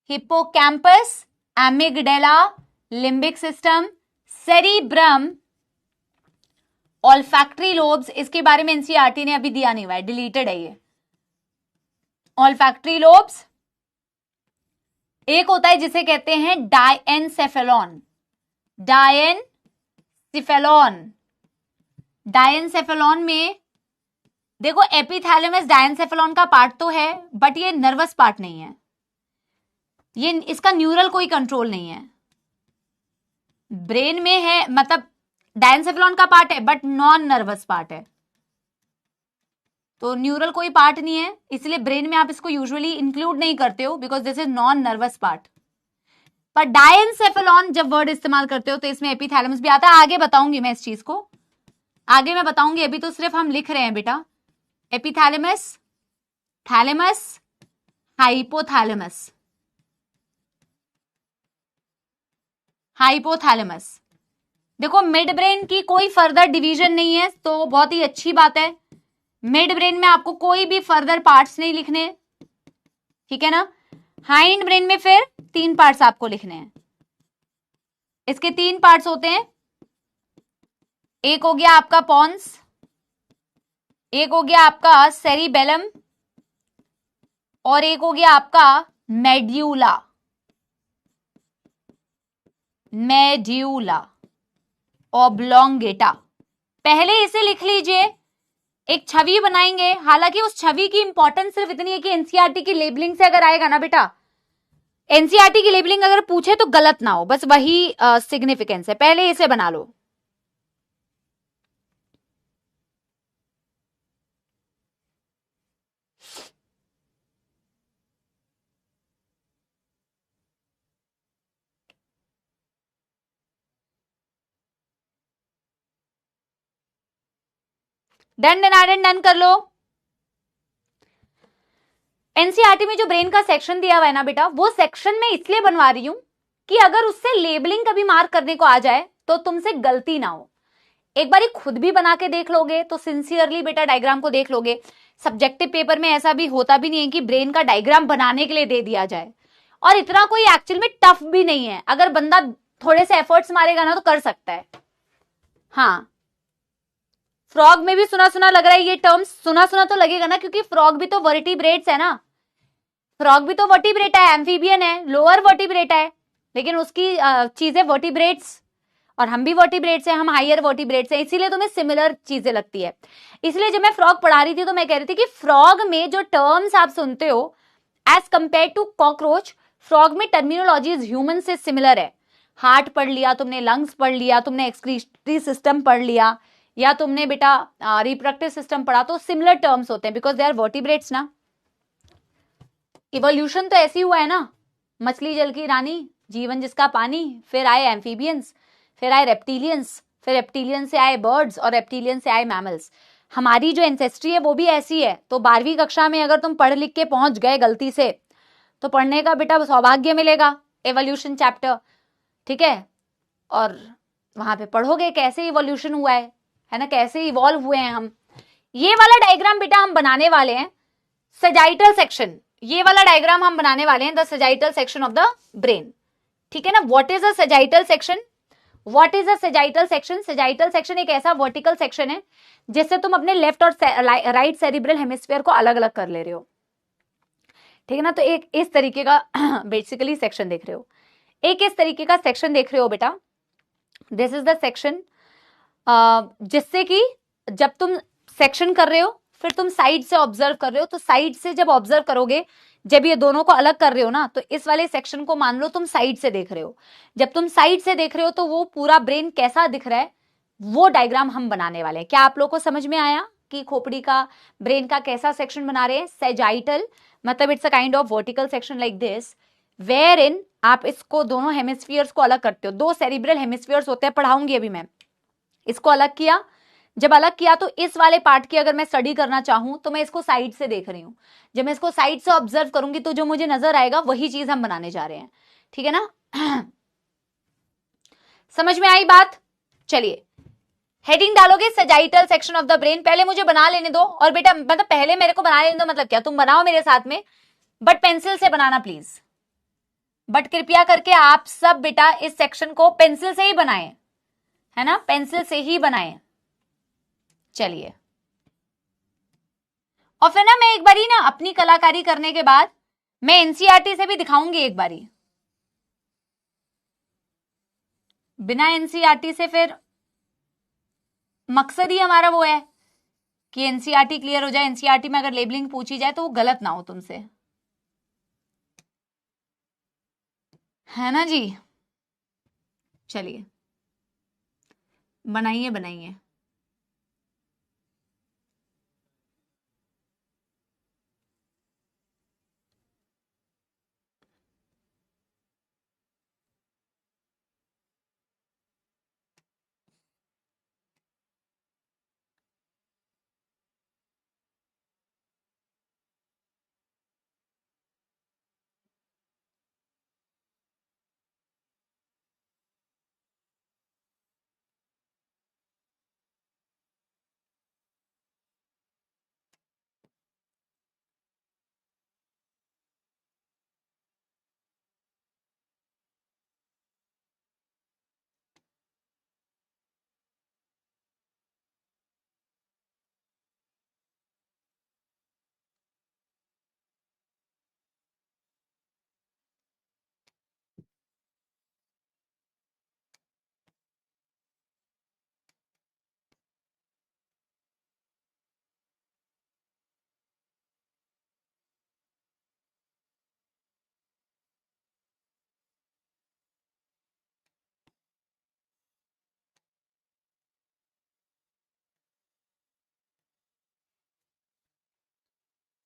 Hippocampus, amygdala, limbic system, cerebrum, olfactory lobes, इसके बारे में एनसीईआरटी ने अभी दिया नहीं हुआ है, डिलीटेड है ये। ऑल्फैक्टरी लोब्स, एक होता है जिसे कहते हैं डायएनसेफेलॉन। डायएनसेफेलॉन, डायएनसेफेलॉन में देखो एपिथैलेमस डायएनसेफेलॉन का पार्ट तो है, बट ये नर्वस पार्ट नहीं है, ये इसका न्यूरल कोई कंट्रोल नहीं है। ब्रेन में है, मतलब डायएनसेफेलॉन का पार्ट है बट नॉन नर्वस पार्ट है, तो न्यूरल कोई पार्ट नहीं है, इसलिए ब्रेन में आप इसको यूजुअली इंक्लूड नहीं करते हो because this is non nervous part. पर डायएनसेफेलॉन जब वर्ड इस्तेमाल करते हो तो इसमें एपिथैलेमस भी आता है, आगे बताऊंगी मैं इस चीज को, आगे मैं बताऊंगी, अभी तो सिर्फ हम लिख रहे हैं बेटा। Epithalamus, thalamus, hypothalamus, hypothalamus. देखो मिड ब्रेन की कोई फर्दर डिवीजन नहीं है, तो बहुत ही अच्छी बात है। मिड ब्रेन में आपको कोई भी फर्दर पार्ट्स नहीं लिखने, ठीक है ना? हाइंड ब्रेन में फिर 3 पार्ट्स आपको लिखने हैं। इसके 3 पार्ट्स होते हैं, एक हो गया आपका पॉन्स, एक हो गया आपका सेरिबेलम, और एक हो गया आपका मेड्यूला। Medulla oblongata. पहले इसे लिख लीजिए, एक छवि बनाएंगे, हालांकि उस छवि की इंपॉर्टेंस सिर्फ इतनी है कि एनसीईआरटी की लेबलिंग से अगर आएगा ना बेटा, एनसीईआरटी की लेबलिंग अगर पूछे तो गलत ना हो, बस वही सिग्निफिकेंस है। पहले इसे बना लो। डन डन डन कर लो। एनसीईआरटी में जो ब्रेन का सेक्शन दिया हुआ है ना बेटा, वो सेक्शन में इसलिए बनवा रही हूं कि अगर उससे लेबलिंग कभी मार्क करने को आ जाए तो तुमसे गलती ना हो। एक बार खुद भी बना के देख लोगे तो सिंसियरली बेटा डायग्राम को देख लोगे। सब्जेक्टिव पेपर में ऐसा भी होता भी नहीं है कि ब्रेन का डायग्राम बनाने के लिए दे दिया जाए, और इतना कोई एक्चुअल में टफ भी नहीं है, अगर बंदा थोड़े से एफर्ट्स मारेगा ना तो कर सकता है। हाँ, फ्रॉग में भी सुना सुना लग रहा है, ये टर्म्स सुना सुना तो लगेगा ना, क्योंकि फ्रॉग भी तो वर्टिब्रेट्स है ना, फ्रॉग भी तो वर्टिब्रेट है, एम्फीबियन है, लोअर वर्टिब्रेट है, लेकिन उसकी चीजें वर्टिब्रेट्स, और हम भी वर्टिब्रेट्स हैं, हम हायर वर्टिब्रेट्स हैं, इसीलिए तुम्हें सिमिलर चीजें लगती है। इसलिए जब मैं फ्रॉग पढ़ा रही थी तो मैं कह रही थी कि फ्रॉग में जो टर्म्स आप सुनते हो as compare to cockroach, frog में टर्मिनोलॉजीज ह्यूमन से सिमिलर है। हार्ट पढ़ लिया तुमने, लंग्स पढ़ लिया तुमने, एक्सक्रीटरी सिस्टम पढ़ लिया, या तुमने बेटा रिप्रोडक्टिव सिस्टम पढ़ा, तो सिमिलर टर्म्स होते हैं बिकॉज दे आर वर्टिब्रेट्स ना। इवोल्यूशन तो ऐसी हुआ है ना, मछली जल की रानी, जीवन जिसका पानी, फिर आए एम्फीबियंस, फिर आए रेप्टिलियंस, फिर रेप्टिलियन से आए बर्ड्स, और रेप्टिलियन से आए मैमल्स। हमारी जो एंसेस्ट्री है वो भी ऐसी है। तो 12वीं कक्षा में अगर तुम पढ़ लिख के पहुंच गए गलती से, तो पढ़ने का बेटा सौभाग्य मिलेगा एवोल्यूशन चैप्टर, ठीक है? और वहां पे पढ़ोगे कैसे इवोल्यूशन हुआ है ना, कैसे इवॉल्व हुए हैं हम। ये वाला डायग्राम बेटा हम बनाने वाले हैं सजाइटल सेक्शन, ये वाला डायग्राम हम बनाने वाले हैं the sagittal section of the brain, ठीक है ना? What is a sagittal section? What is a sagittal section? Sagittal section एक ऐसा वर्टिकल सेक्शन है जिससे तुम अपने लेफ्ट और राइट सेरिब्रल हेमिस्फीयर को अलग अलग कर ले रहे हो, ठीक है ना? तो एक इस तरीके का बेसिकली सेक्शन देख रहे हो, एक इस तरीके का सेक्शन देख रहे हो बेटा। दिस इज द सेक्शन, जिससे कि जब तुम सेक्शन कर रहे हो फिर तुम साइड से ऑब्जर्व कर रहे हो, तो साइड से जब ऑब्जर्व करोगे, जब ये दोनों को अलग कर रहे हो ना, तो इस वाले सेक्शन को मान लो तुम साइड से देख रहे हो। जब तुम साइड से देख रहे हो तो वो पूरा ब्रेन कैसा दिख रहा है, वो डायग्राम हम बनाने वाले हैं। क्या आप लोग को समझ में आया कि खोपड़ी का, ब्रेन का कैसा सेक्शन बना रहे हैं? सैजाइटल मतलब it's a kind of vertical section like this, where in आप इसको दोनों हेमिस्फीयर्स को अलग करते हो। 2 सेरिब्रल हेमिस्फीयर्स होते हैं, पढ़ाऊंगी अभी मैं। इसको अलग किया, जब अलग किया तो इस वाले पार्ट की अगर मैं स्टडी करना चाहूं तो मैं इसको साइड से देख रही हूं, जब मैं इसको साइड से ऑब्जर्व करूंगी तो जो मुझे नजर आएगा वही चीज हम बनाने जा रहे हैं, ठीक है ना। समझ में आई बात? चलिए हेडिंग डालोगे sagittal section of the brain, पहले मुझे बना लेने दो, और बेटा मतलब पहले मेरे को बना लेने दो मतलब क्या, तुम बनाओ मेरे साथ में, बट पेंसिल से बनाना प्लीज, बट कृपया करके आप सब बेटा इस सेक्शन को पेंसिल से ही बनाएं, है ना, पेंसिल से ही बनाएं। चलिए, और फिर ना मैं एक बारी ना अपनी कलाकारी करने के बाद मैं एनसीईआरटी से भी दिखाऊंगी एक बारी, बिना एनसीईआरटी से फिर मकसद ही हमारा वो है कि एनसीईआरटी क्लियर हो जाए, एनसीईआरटी में अगर लेबलिंग पूछी जाए तो वो गलत ना हो तुमसे, है ना जी। चलिए बनाइए बनाइए।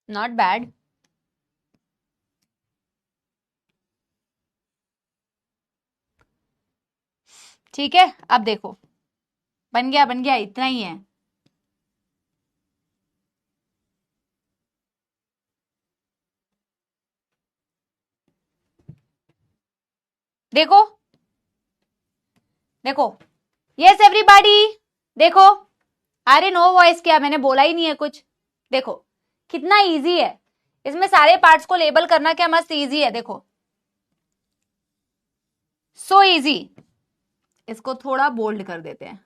Not bad. ठीक है, अब देखो बन गया बन गया, इतना ही है। देखो देखो, यस एवरीबॉडी, देखो, अरे नो वॉइस क्या, मैंने बोला ही नहीं है कुछ। देखो कितना इजी है, इसमें सारे पार्ट्स को लेबल करना क्या मस्त इजी है, देखो सो इजी। इसको थोड़ा बोल्ड कर देते हैं,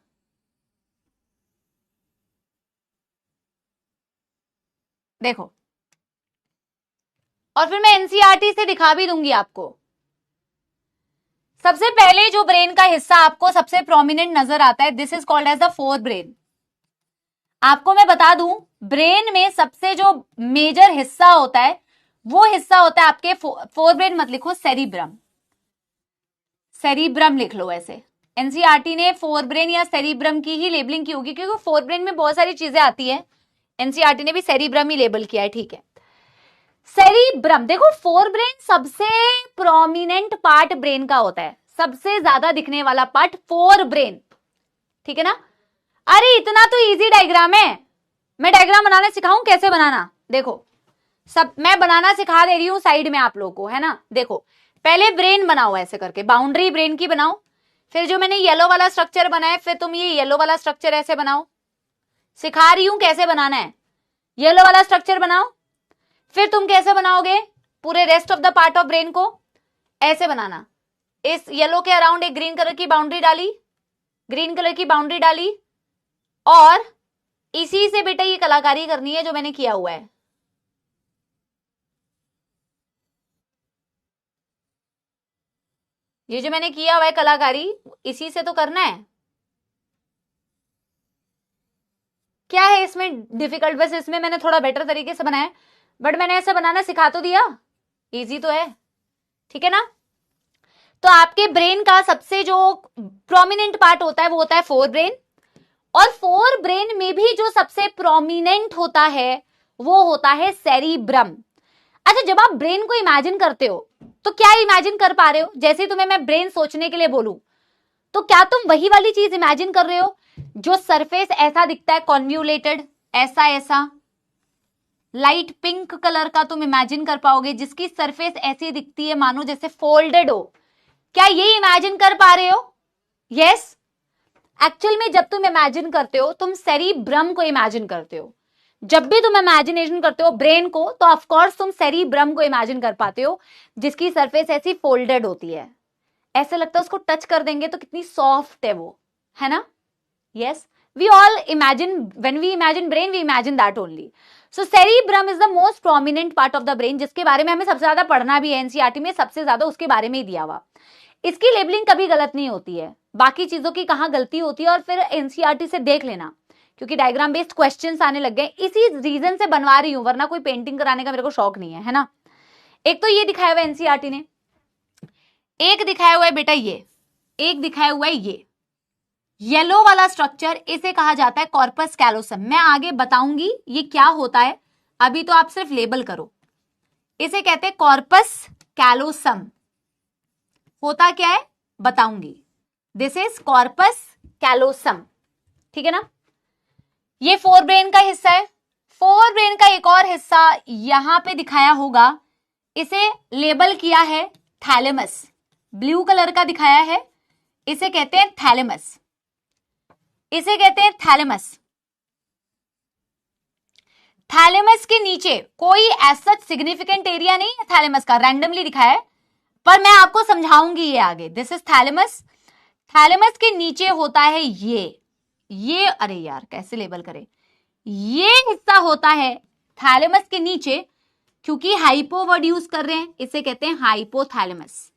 देखो, और फिर मैं एनसीईआरटी से दिखा भी दूंगी आपको। सबसे पहले जो ब्रेन का हिस्सा आपको सबसे प्रोमिनेंट नजर आता है, this is called as the forebrain. आपको मैं बता दूं, ब्रेन में सबसे जो मेजर हिस्सा होता है वो हिस्सा होता है आपके फोर ब्रेन मत लिखो, सेरिब्रम, सेरिब्रम लिख लो ऐसे। एनसीईआरटी ने फोर ब्रेन या सेरिब्रम की ही लेबलिंग की होगी क्योंकि फोर ब्रेन में बहुत सारी चीजें आती है, एनसीईआरटी ने भी सेरिब्रम ही लेबल किया है, ठीक है। सेरिब्रम, देखो फोर ब्रेन सबसे प्रोमिनेंट पार्ट ब्रेन का होता है, सबसे ज्यादा दिखने वाला पार्ट फोर ब्रेन, ठीक है ना। अरे इतना तो इजी डायग्राम है, मैं डायग्राम बनाना सिखाऊं कैसे बनाना, देखो सब मैं बनाना सिखा दे रही हूं साइड में आप लोगों को, है ना। देखो पहले ब्रेन बनाओ ऐसे करके, बाउंड्री ब्रेन की बनाओ, फिर जो मैंने येलो वाला स्ट्रक्चर बनाया फिर तुम ये येलो वाला स्ट्रक्चर ऐसे बनाओ, सिखा रही हूं कैसे बनाना है। येलो वाला स्ट्रक्चर बनाओ, फिर तुम कैसे बनाओगे पूरे rest of the part of brain को, ऐसे बनाना। इस येलो के अराउंड एक ग्रीन कलर की बाउंड्री डाली, ग्रीन कलर की बाउंड्री डाली, और इसी से बेटा ये कलाकारी करनी है जो मैंने किया हुआ है। ये जो मैंने किया हुआ है कलाकारी, इसी से तो करना है। क्या है इसमें डिफिकल्ट, बस इसमें मैंने थोड़ा बेटर तरीके से बनाया, बट मैंने ऐसे बनाना सिखा तो दिया, इजी तो है, ठीक है ना। तो आपके ब्रेन का सबसे जो प्रोमिनेंट पार्ट होता है वो होता है फोर ब्रेन, और फोर ब्रेन में भी जो सबसे प्रोमिनेंट होता है वो होता है सेरिब्रम। अच्छा, जब आप ब्रेन को इमेजिन करते हो तो क्या इमेजिन कर पा रहे हो, जैसे तुम्हें मैं ब्रेन सोचने के लिए बोलूं तो क्या तुम वही वाली चीज इमेजिन कर रहे हो जो सरफेस ऐसा दिखता है, कॉन्व्यूलेटेड, ऐसा ऐसा लाइट पिंक कलर का तुम इमेजिन कर पाओगे, जिसकी सरफेस ऐसी दिखती है मानो जैसे फोल्डेड हो? क्या ये इमेजिन कर पा रहे हो? यस। एक्चुअल में जब तुम इमेजिन करते हो, तुम सेरिब्रम को इमेजिन करते हो। जब भी तुम इमेजिनेशन करते हो ब्रेन को, तो ऑफ कोर्स तुम सेरिब्रम को इमेजिन कर पाते हो, जिसकी सरफेस ऐसी फोल्डेड होती है। ऐसा लगता है उसको टच कर देंगे तो कितनी सॉफ्ट है वो, है ना? Yes, we all imagine, when we imagine brain, we imagine that only. So cerebrum is the most prominent part of the brain, जिसके बारे में हमें सबसे ज्यादा पढ़ना भी है एनसीईआरटी में, सबसे ज्यादा उसके बारे में ही दिया हुआ। इसकी लेबलिंग कभी गलत नहीं होती है, बाकी चीजों की कहां गलती होती है और फिर एनसीईआरटी से देख लेना, क्योंकि डायग्राम बेस्ड क्वेश्चंस आने लग गए, इसी रीजन से बनवा रही हूं, वरना कोई पेंटिंग कराने का मेरे को शौक नहीं है ना। एक तो ये दिखाया हुआ एनसीईआरटी ने, एक दिखाया हुआ है बेटा ये, एक दिखाया हुआ है ये येलो वाला स्ट्रक्चर, इसे कहा जाता है कॉर्पस कैलोसम। मैं आगे बताऊंगी ये क्या होता है, अभी तो आप सिर्फ लेबल करो। इसे कहते हैं कॉर्पस कैलोसम। होता क्या है बताऊंगी। दिस इज कॉर्पस कैलोसम, ठीक है ना? ये फोर ब्रेन का हिस्सा है। फोर ब्रेन का एक और हिस्सा यहां पे दिखाया होगा, इसे लेबल किया है थैलेमस, ब्लू कलर का दिखाया है, इसे कहते हैं थैलेमस, इसे कहते हैं थैलेमस। थैलेमस के नीचे कोई ऐसा सिग्निफिकेंट एरिया नहीं है थैलेमस का, रैंडमली दिखाया है, पर मैं आपको समझाऊंगी ये आगे। This is thalamus. थैलेमस के नीचे होता है ये अरे यार कैसे लेबल करें, ये हिस्सा होता है थैलेमस के नीचे, क्योंकि हाइपो वर्ड यूज कर रहे हैं, इसे कहते हैं हाइपोथैलेमस,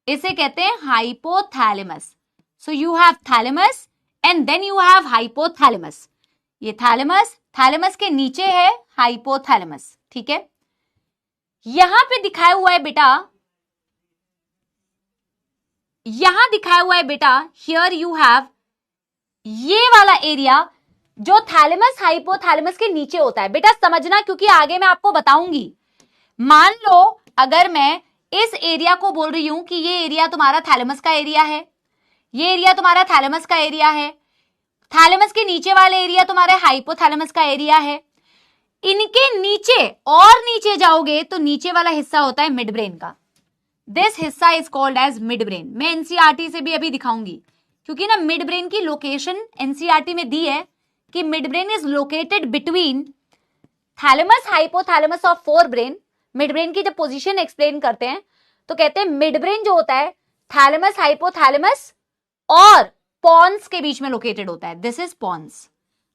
इसे कहते हैं hypothalamus. So you have thalamus and then you have hypothalamus. ये थैलेमस, थैलेमस के नीचे है हाइपोथैलेमस, ठीक है? यहां पे दिखाया हुआ है बेटा, यहां दिखाया हुआ है बेटा, हियर यू हैव ये वाला एरिया जो थैलेमस हाइपोथैलेमस के नीचे होता है। बेटा समझना, क्योंकि आगे मैं आपको बताऊंगी। मान लो अगर मैं इस एरिया को बोल रही हूं कि ये एरिया तुम्हारा थैलेमस का एरिया है, ये एरिया तुम्हारा थैलेमस का एरिया है, थैलेमस के नीचे वाले एरिया तुम्हारे हाइपोथैलेमस का एरिया है, इनके नीचे और नीचे जाओगे तो नीचे वाला हिस्सा होता है मिड ब्रेन का। दिस हिस्सा is called as midbrain. मैं एनसीईआरटी से भी अभी दिखाऊंगी, क्योंकि ना मिड ब्रेन की लोकेशन एनसीईआरटी में दी है कि midbrain is located between thalamus hypothalamus of forebrain. Midbrain की जब पोजीशन एक्सप्लेन करते हैं तो कहते हैं मिड ब्रेन जो होता है थैलेमस हाइपोथैलेमस और पॉन्स के बीच में लोकेटेड होता है। This is pons.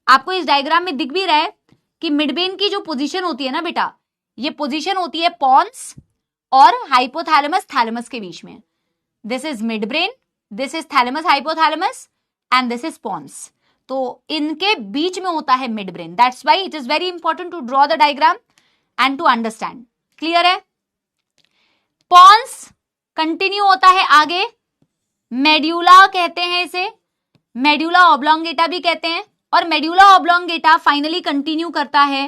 आपको इस डायग्राम में दिख भी रहा है कि मिड ब्रेन की जो पोजीशन होती है ना बेटा, ये पोजीशन होती है पॉन्स और हाइपोथैलेमस थैलेमस के बीच में। This is midbrain, this is thalamus hypothalamus and this is pons. तो इनके बीच में होता है midbrain. That's why it is very important to draw the diagram and to understand. Clear है? पॉन्स कंटिन्यू होता है आगे, मेड्यूला कहते हैं इसे, मेड्यूला ऑब्लोंगेटा भी कहते हैं, और मेड्यूला ऑब्लोंगेटा फाइनली कंटिन्यू करता है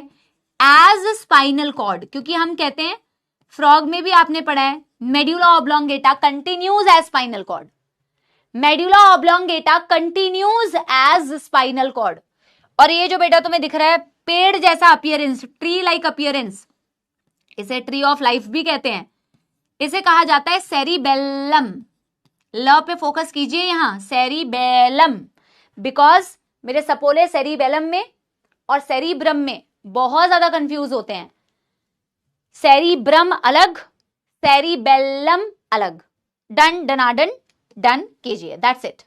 एज स्पाइनल कॉर्ड, क्योंकि हम कहते हैं, फ्रॉग में भी आपने पढ़ा है, medulla oblongata continues as spinal cord. Medulla oblongata continues as spinal cord. और ये जो बेटा तुम्हें दिख रहा है पेड़ जैसा अपीयरेंस, ट्री लाइक अपीयरेंस, इसे ट्री ऑफ लाइफ भी कहते हैं, इसे कहा जाता है सेरिबेलम। ल पे फोकस कीजिए यहां, सेरिबेलम, बिकॉज मेरे सपोले सेरिबेलम में और सेरिब्रम में बहुत ज्यादा कंफ्यूज होते हैं। सेरिब्रम अलग, सेरिबेलम अलग। डन डनाडन डन कीजिए, दैट्स इट।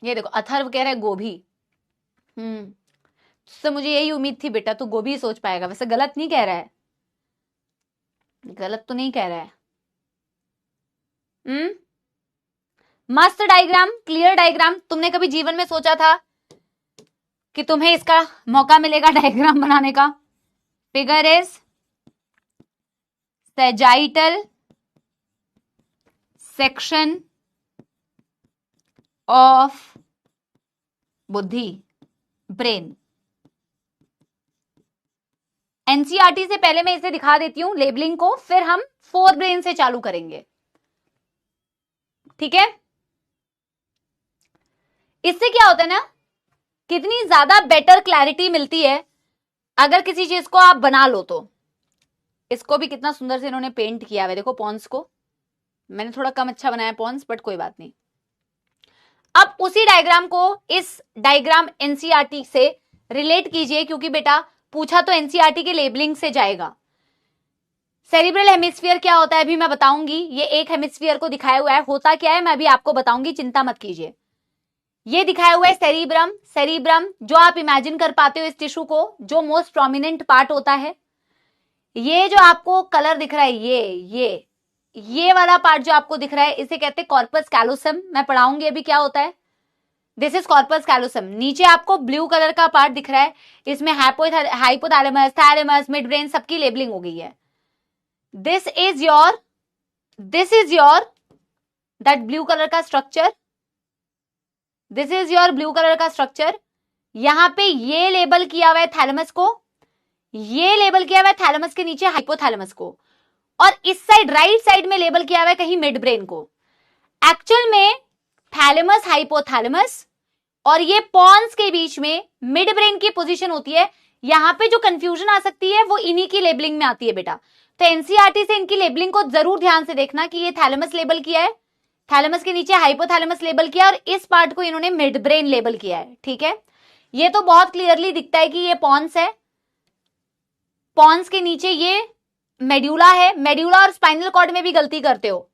ये देखो अथर्व कह रहा है गोभी। तो मुझे यही उम्मीद थी बेटा तू गोभी सोच पाएगा। वैसे गलत नहीं कह रहा है, गलत तो नहीं कह रहा है। मस्त डायग्राम, क्लियर डायग्राम। तुमने कभी जीवन में सोचा था कि तुम्हें इसका मौका मिलेगा डायग्राम बनाने का? Figure is sagittal section of बुद्धि। ब्रेन। एनसीईआरटी से पहले मैं इसे दिखा देती हूं लेबलिंग को, फिर हम फोर ब्रेन से चालू करेंगे, ठीक है। इससे क्या होता है ना, कितनी ज्यादा बेटर क्लैरिटी मिलती है अगर किसी चीज को आप बना लो तो। इसको भी कितना सुंदर से इन्होंने पेंट किया है, देखो पॉन्स को मैंने थोड़ा कम अच्छा बनाया पॉन्स, बट कोई बात नहीं। अब उसी डायग्राम को इस डायग्राम एनसीईआरटी से रिलेट कीजिए, क्योंकि बेटा पूछा तो एनसीईआरटी के लेबलिंग से जाएगा। सेरिब्रल हेमिस्फीयर क्या होता है अभी मैं बताऊंगी, ये एक हेमिस्फीयर को दिखाया हुआ है, होता क्या है मैं अभी आपको बताऊंगी, चिंता मत कीजिए। ये दिखाया हुआ है सेरिब्रम। सेरिब्रम जो आप इमेजिन कर पाते हो इस टिश्यू को, जो मोस्ट प्रोमिनेंट पार्ट होता है। ये जो आपको कलर दिख रहा है, ये वाला पार्ट जो आपको दिख रहा है, इसे कहते हैं कॉर्पस कैलोसम। मैं पढ़ाऊंगी अभी क्या होता है। This is corpus callosum. नीचे आपको ब्लू कलर का पार्ट दिख रहा है, इसमें हाइपोथैलेमस, थैलेमस, मिड ब्रेन सबकी लेबलिंग हो गई है। This is your that blue colour का structure, this is your blue colour का स्ट्रक्चर। यहां पे ये लेबल किया हुआ है थैलेमस को, ये लेबल किया हुआ है थैलेमस के नीचे हाइपोथैलेमस को, और इस साइड राइट साइड में लेबल किया हुआ है कहीं मिड ब्रेन को। एक्चुअल में थैलेमस, हाइपोथैलेमस और ये पॉन्स के बीच में मिड ब्रेन की पोजीशन होती है। यहां पे जो कंफ्यूजन आ सकती है वो इन्हीं की लेबलिंग में आती है बेटा। तो एनसीईआरटी से इनकी लेबलिंग को जरूर ध्यान से देखना कि ये थैलेमस लेबल किया है, थैलेमस के नीचे हाइपोथैलेमस लेबल किया, और इस पार्ट को इन्होंने मिड ब्रेन लेबल किया है, ठीक है। ये तो बहुत क्लियरली दिखता है कि ये पॉन्स है, पॉन्स के नीचे ये मेड्यूला है। मेड्यूला और स्पाइनल कॉर्ड में भी गलती करते हो,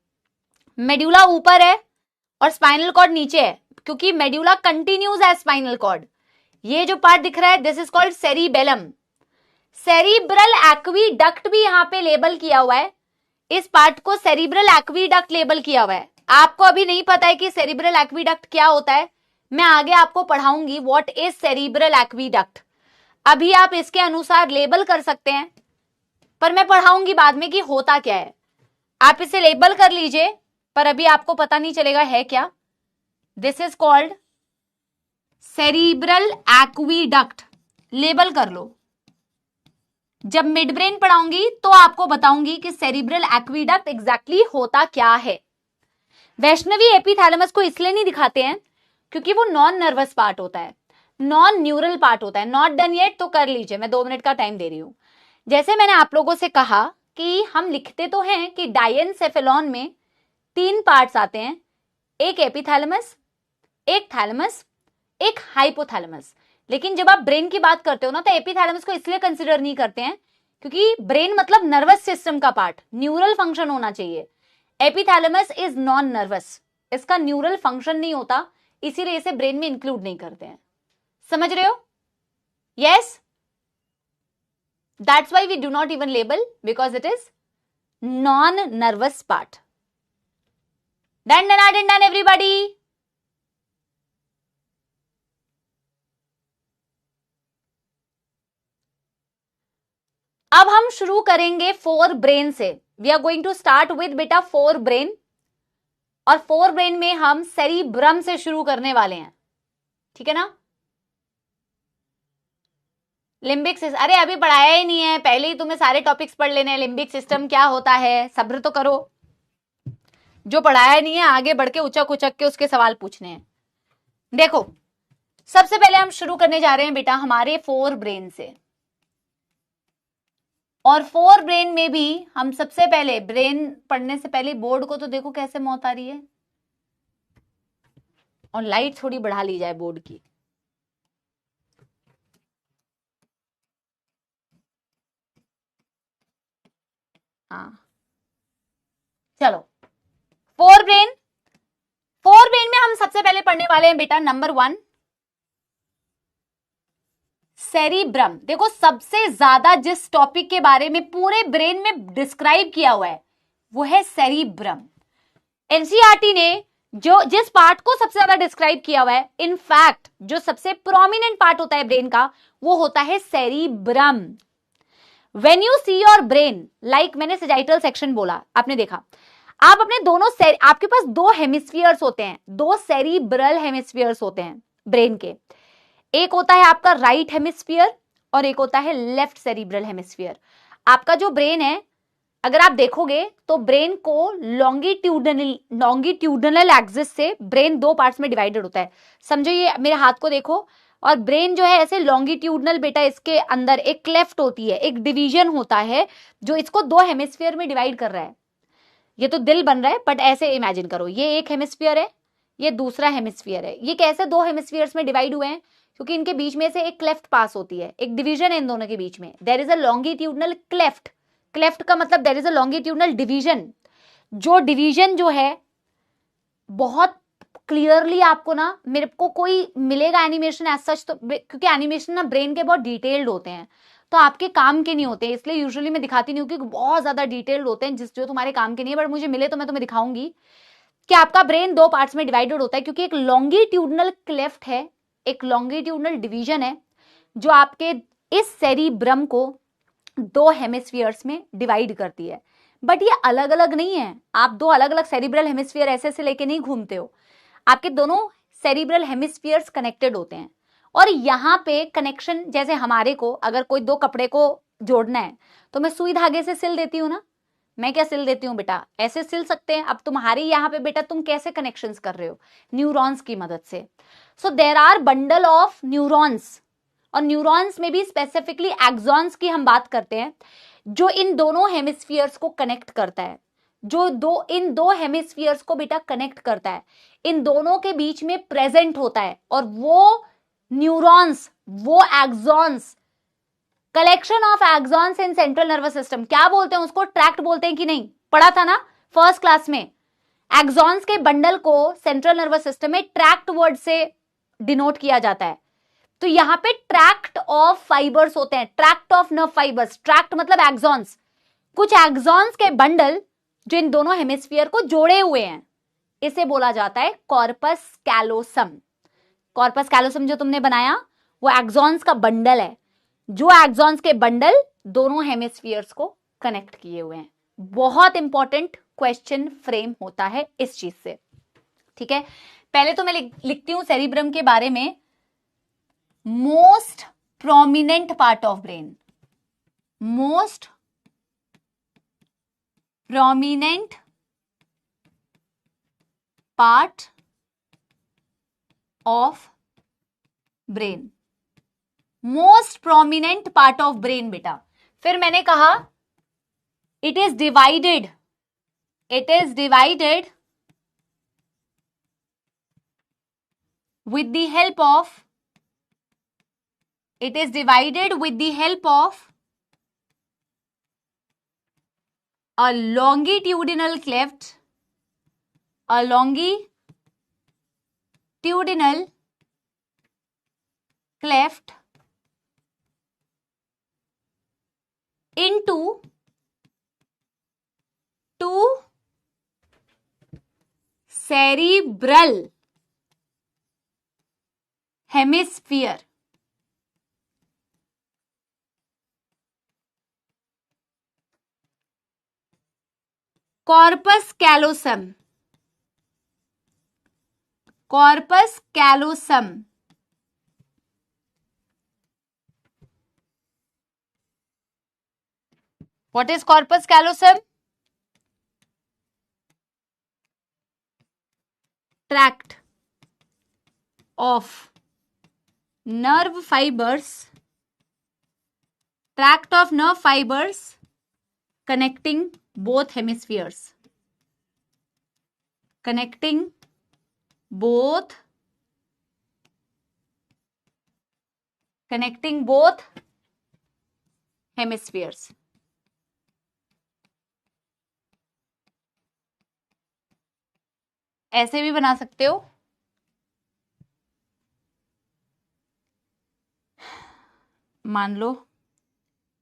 मेड्यूला ऊपर है और स्पाइनल कॉर्ड नीचे है, क्योंकि मेड्यूला कंटिन्यूज है स्पाइनल कॉर्ड। ये जो पार्ट दिख रहा है this is called cerebellum. Cerebral aqueduct भी यहां पे लेबल किया हुआ है, इस पार्ट को सेरिब्रल एक्वीडक्ट लेबल किया हुआ है। आपको अभी नहीं पता है कि सेरिब्रल एक्वीडक्ट क्या होता है, मैं आगे आपको पढ़ाऊंगी व्हाट इज सेरिब्रल एक्वीडक्ट। अभी आप इसके अनुसार लेबल कर सकते हैं, पर मैं पढ़ाऊंगी बाद में कि होता क्या है। आप इसे लेबल कर लीजिए, पर अभी आपको पता नहीं चलेगा है क्या। This is called cerebral aqueduct, label कर लो। जब मिड ब्रेन पढ़ाऊंगी तो आपको बताऊंगी कि सेरिब्रल एक्वीडक्ट एग्जैक्टली होता क्या है। वैष्णवी एपिथैलेमस को इसलिए नहीं दिखाते हैं क्योंकि वो नॉन नर्वस पार्ट होता है, नॉन न्यूरल पार्ट होता है। नॉट डन येट तो कर लीजिए, मैं 2 मिनट का टाइम दे रही हूं। जैसे मैंने आप लोगों से कहा कि हम लिखते तो हैं कि डायनसेफेलॉन में 3 पार्ट्स आते हैं, एक एपिथैलेमस, एक थैलेमस, एक हाइपोथैलेमस। लेकिन जब आप ब्रेन की बात करते हो ना तो एपिथैलेमस को इसलिए कंसीडर नहीं करते हैं क्योंकि ब्रेन मतलब नर्वस सिस्टम का पार्ट, न्यूरल फंक्शन होना चाहिए। एपिथैलेमस इज नॉन नर्वस, इसका न्यूरल फंक्शन नहीं होता, इसीलिए इसे ब्रेन में इंक्लूड नहीं करते हैं। समझ रहे हो? Yes, that's why we do not even label because it is non nervous part. Done everybody. अब हम शुरू करेंगे 4 ब्रेन से। We are going to start with बेटा 4 ब्रेन, और 4 ब्रेन में हम सेरिब्रम से शुरू करने वाले हैं, ठीक है ना। लिम्बिक सिस्टम, अरे अभी पढ़ाया ही नहीं है, पहले ही तुम्हें सारे टॉपिक्स पढ़ लेने हैं। लिम्बिक सिस्टम क्या होता है, सब्र तो करो। जो पढ़ाया नहीं है आगे बढ़ के उचक उचक के उसके सवाल पूछने हैं। देखो सबसे पहले हम शुरू करने जा रहे हैं बेटा हमारे 4 ब्रेन से, और 4 ब्रेन में भी हम सबसे पहले ब्रेन पढ़ने से पहले बोर्ड को तो देखो कैसे मौत आ रही है, और लाइट थोड़ी बढ़ा ली जाए बोर्ड की। हाँ चलो, 4 ब्रेन। 4 ब्रेन में हम सबसे पहले पढ़ने वाले हैं बेटा नंबर 1 सेरिब्रम। देखो सबसे ज्यादा जिस टॉपिक के बारे में पूरे ब्रेन में डिस्क्राइब किया हुआ है वो है सेरिब्रम। एनसीईआरटी ने जिस पार्ट को सबसे ज्यादा डिस्क्राइब किया हुआ है, इनफैक्ट जो सबसे प्रोमिनेंट पार्ट होता है ब्रेन का वो होता है cerebrum. When you see your brain, like मैंने सजाइटल सेक्शन बोला, आपने देखा, आप अपने दोनों आपके पास 2 हेमिस्फीयर्स होते हैं, 2 सेरिब्रल हेमिस्फीयर्स होते हैं ब्रेन के। एक होता है आपका राइट हेमिस्फीयर और एक होता है लेफ्ट सेरिब्रल हेमिस्फीयर। आपका जो ब्रेन है, अगर आप देखोगे तो ब्रेन को लॉन्गिट्यूडनल एक्सिस से ब्रेन दो पार्ट्स में डिवाइडेड होता है। समझो, ये मेरे हाथ को देखो, और ब्रेन जो है ऐसे लॉन्गिट्यूडनल, बेटा इसके अंदर एक क्लेफ्ट होती है, एक डिवीजन होता है जो इसको दो हेमिस्फीयर में डिवाइड कर रहा है। ये तो दिल बन रहा है, बट ऐसे इमेजिन करो, ये एक हेमिस्फीयर है, ये दूसरा हेमिस्फीयर है। ये कैसे दो हेमिस्फीयर्स में डिवाइड हुए हैं? क्योंकि इनके बीच में से एक क्लेफ्ट पास होती है, एक डिवीजन है इन दोनों के बीच में। There is a longitudinal cleft. Cleft का मतलब there is a longitudinal division. जो डिवीजन जो है बहुत क्लियरली आपको ना, मेरे को कोई मिलेगा एनिमेशन एज सच तो, क्योंकि एनिमेशन ना ब्रेन के बहुत डिटेल्ड होते हैं, तो आपके काम के नहीं होते, इसलिए यूजुअली मैं दिखाती नहीं हूँ, क्योंकि बहुत ज्यादा डिटेल्ड होते हैं जो तुम्हारे काम के नहीं है। बट मुझे मिले तो मैं तुम्हें दिखाऊंगी कि आपका ब्रेन दो पार्ट्स में डिवाइडेड होता है, क्योंकि एक लॉन्गिट्यूडनल क्लेफ्ट है, एक लॉन्गिट्यूडनल डिवीजन है जो आपके इस सेरिब्रम को दो हेमिस्फीयर्स में डिवाइड करती है। बट ये अलग अलग नहीं है, आप दो अलग अलग सेरिब्रल हेमिस्फीयर ऐसे लेके नहीं घूमते हो, आपके दोनों सेरिब्रल हेमिस्फीयर्स कनेक्टेड होते हैं। और यहाँ पे कनेक्शन, जैसे हमारे को अगर कोई दो कपड़े को जोड़ना है तो मैं सुई धागे से सिल देती हूँ ना। मैं क्या सिल देती हूँ बेटा, ऐसे सिल सकते हैं। अब तुम्हारे यहाँ पे बेटा तुम कैसे कनेक्शंस कर रहे हो? न्यूरॉन्स की मदद से। So there are bundle of neurons, और न्यूरॉन्स में भी स्पेसिफिकली एक्सॉन्स की हम बात करते हैं, जो इन दोनों हेमिस्फीयर्स को कनेक्ट करता है, जो इन दो हेमिस्फीयर्स को बेटा कनेक्ट करता है, इन दोनों के बीच में प्रेजेंट होता है। और वो न्यूरॉन्स, वो axons, collection of axons in central nervous system, क्या बोलते हैं उसको? ट्रैक्ट बोलते हैं कि नहीं? पढ़ा था ना फर्स्ट क्लास में। एक्सॉन्स के बंडल को सेंट्रल नर्वस सिस्टम में ट्रैक्ट वर्ड से डिनोट किया जाता है। तो यहां पे ट्रैक्ट ऑफ फाइबर्स होते हैं, tract of nerve fibres. Tract मतलब एक्सॉन्स, कुछ एक्सॉन्स के बंडल जो इन दोनों हेमिस्फीयर को जोड़े हुए हैं, इसे बोला जाता है कॉर्पस कैलोसम। कॉर्पस कैलोसम जो तुमने बनाया वो एक्सॉन्स का बंडल है, जो एक्सॉन्स के बंडल दोनों हेमिस्फीयर्स को कनेक्ट किए हुए हैं। बहुत इंपॉर्टेंट क्वेश्चन फ्रेम होता है इस चीज से, ठीक है। पहले तो मैं लिखती हूं सेरिब्रम के बारे में, most prominent part of brain, most prominent part of brain, most prominent part of brain बेटा। फिर मैंने कहा it is divided with the help of a longitudinal cleft, into two cerebral hemisphere. Corpus callosum. What is corpus callosum? Tract of nerve fibers connecting both hemispheres. Connecting both hemispheres. ऐसे भी बना सकते हो, मान लो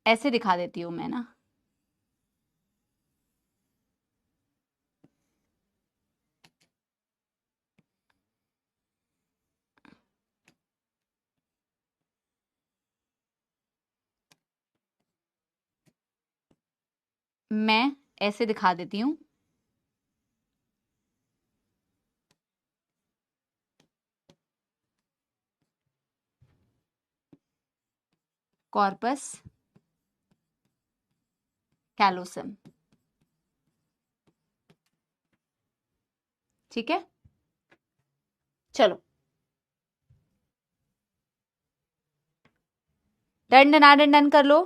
ऐसे दिखा देती हूं मैं ना, मैं ऐसे दिखा देती हूं। Corpus callosum. ठीक है, चलो डन डन डन कर लो।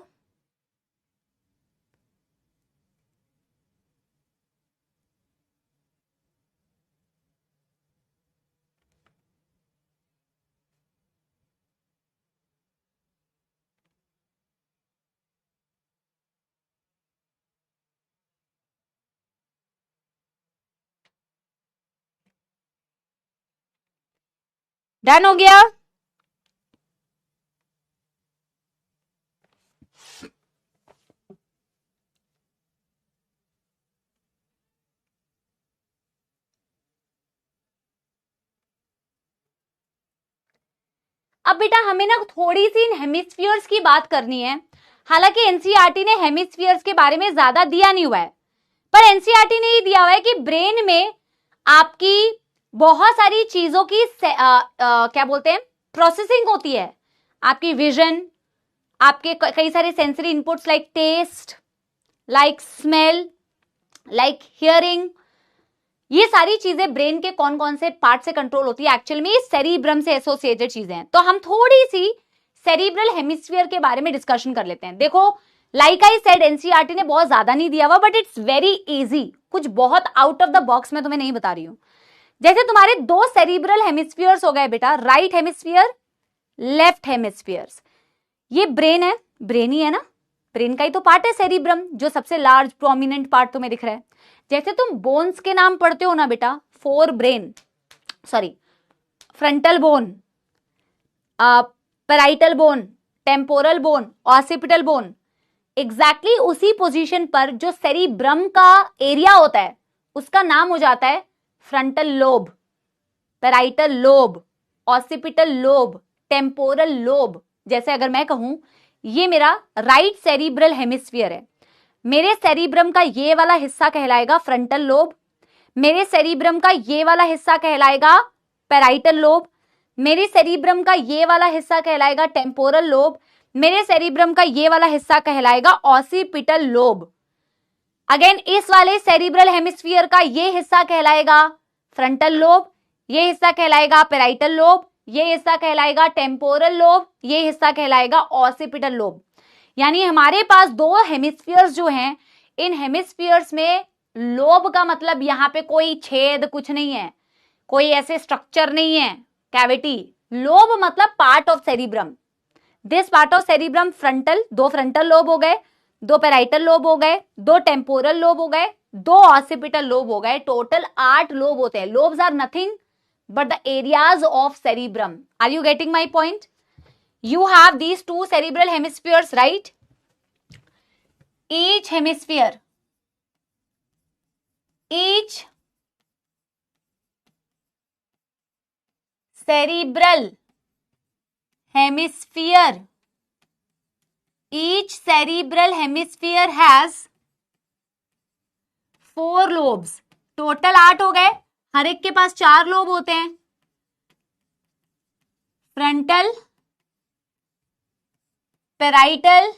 डन हो गया। अब बेटा हमें ना थोड़ी सी इन हेमिस्फीयर्स की बात करनी है। हालांकि एनसीईआरटी ने हेमिस्फीयर्स के बारे में ज्यादा दिया नहीं हुआ है, पर एनसीईआरटी ने ये दिया हुआ है कि ब्रेन में आपकी बहुत सारी चीजों की क्या बोलते हैं प्रोसेसिंग होती है। आपकी विजन, आपके कई सारे sensory inputs like taste, like smell, like hearing, ये सारी चीजें ब्रेन के कौन कौन से पार्ट से कंट्रोल होती है, एक्चुअल में ये सेरिब्रम से एसोसिएटेड चीजें हैं। तो हम थोड़ी सी सेरिब्रल हेमिस्फीयर के बारे में डिस्कशन कर लेते हैं। देखो लाइक आई सेड एनसीईआरटी ने बहुत ज्यादा नहीं दिया हुआ, बट इट्स वेरी इजी, कुछ बहुत आउट ऑफ द बॉक्स में तुम्हें नहीं बता रही हूं। जैसे तुम्हारे दो सेरिब्रल हेमिस्फीयर्स हो गए बेटा, राइट हेमिस्फीयर, लेफ्ट हेमिस्फीयर्स। ये ब्रेन है, ब्रेन ही है ना, ब्रेन का ही तो पार्ट है सेरिब्रम, जो सबसे लार्ज प्रोमिनेंट पार्ट तुम्हें दिख रहा है। जैसे तुम बोन्स के नाम पढ़ते हो ना बेटा, fore brain, sorry frontal bone, parietal bone, temporal bone, occipital bone, exactly उसी पोजीशन पर जो सेरिब्रम का एरिया होता है उसका नाम हो जाता है frontal lobe, parietal lobe, occipital lobe, temporal lobe. जैसे अगर मैं कहूं ये मेरा राइट सेरिब्रल हेमिस्फीयर है, मेरे सेरिब्रम का ये वाला हिस्सा कहलाएगा फ्रंटल लोब, मेरे सेरिब्रम का ये वाला हिस्सा कहलाएगा पैराइटल लोब, मेरे सेरिब्रम का ये वाला हिस्सा कहलाएगा टेम्पोरल लोब, मेरे सेरिब्रम का ये वाला हिस्सा कहलाएगा ऑसिपिटल लोब। अगेन इस वाले सेरिब्रल हेमिस्फीयर का ये हिस्सा कहलाएगा फ्रंटल लोब, ये हिस्सा कहलाएगा पैराइटल लोब, ये हिस्सा कहलाएगा टेम्पोरल लोब, ये हिस्सा कहलाएगा ऑसिपिटल लोब। यानी हमारे पास दो हेमिस्फीयर्स जो हैं, इन हेमिस्फीयर्स में लोब का मतलब यहां पे कोई छेद कुछ नहीं है, कोई ऐसे स्ट्रक्चर नहीं है, कैविटी। लोब मतलब part of cerebrum. This part of cerebrum frontal, दो फ्रंटल लोब हो गए, दो पैराइटल लोब हो गए, दो टेम्पोरल लोब हो गए, दो ऑसिपिटल लोब हो गए, टोटल 8 लोब होते हैं। Lobes are nothing but the areas of cerebrum. Are you getting my point? You have these two cerebral hemispheres, right? Each hemisphere, each cerebral hemisphere, each cerebral hemisphere has 4 lobes. Total 8 हो गए, हर एक के पास 4 lobe होते हैं, frontal, parietal,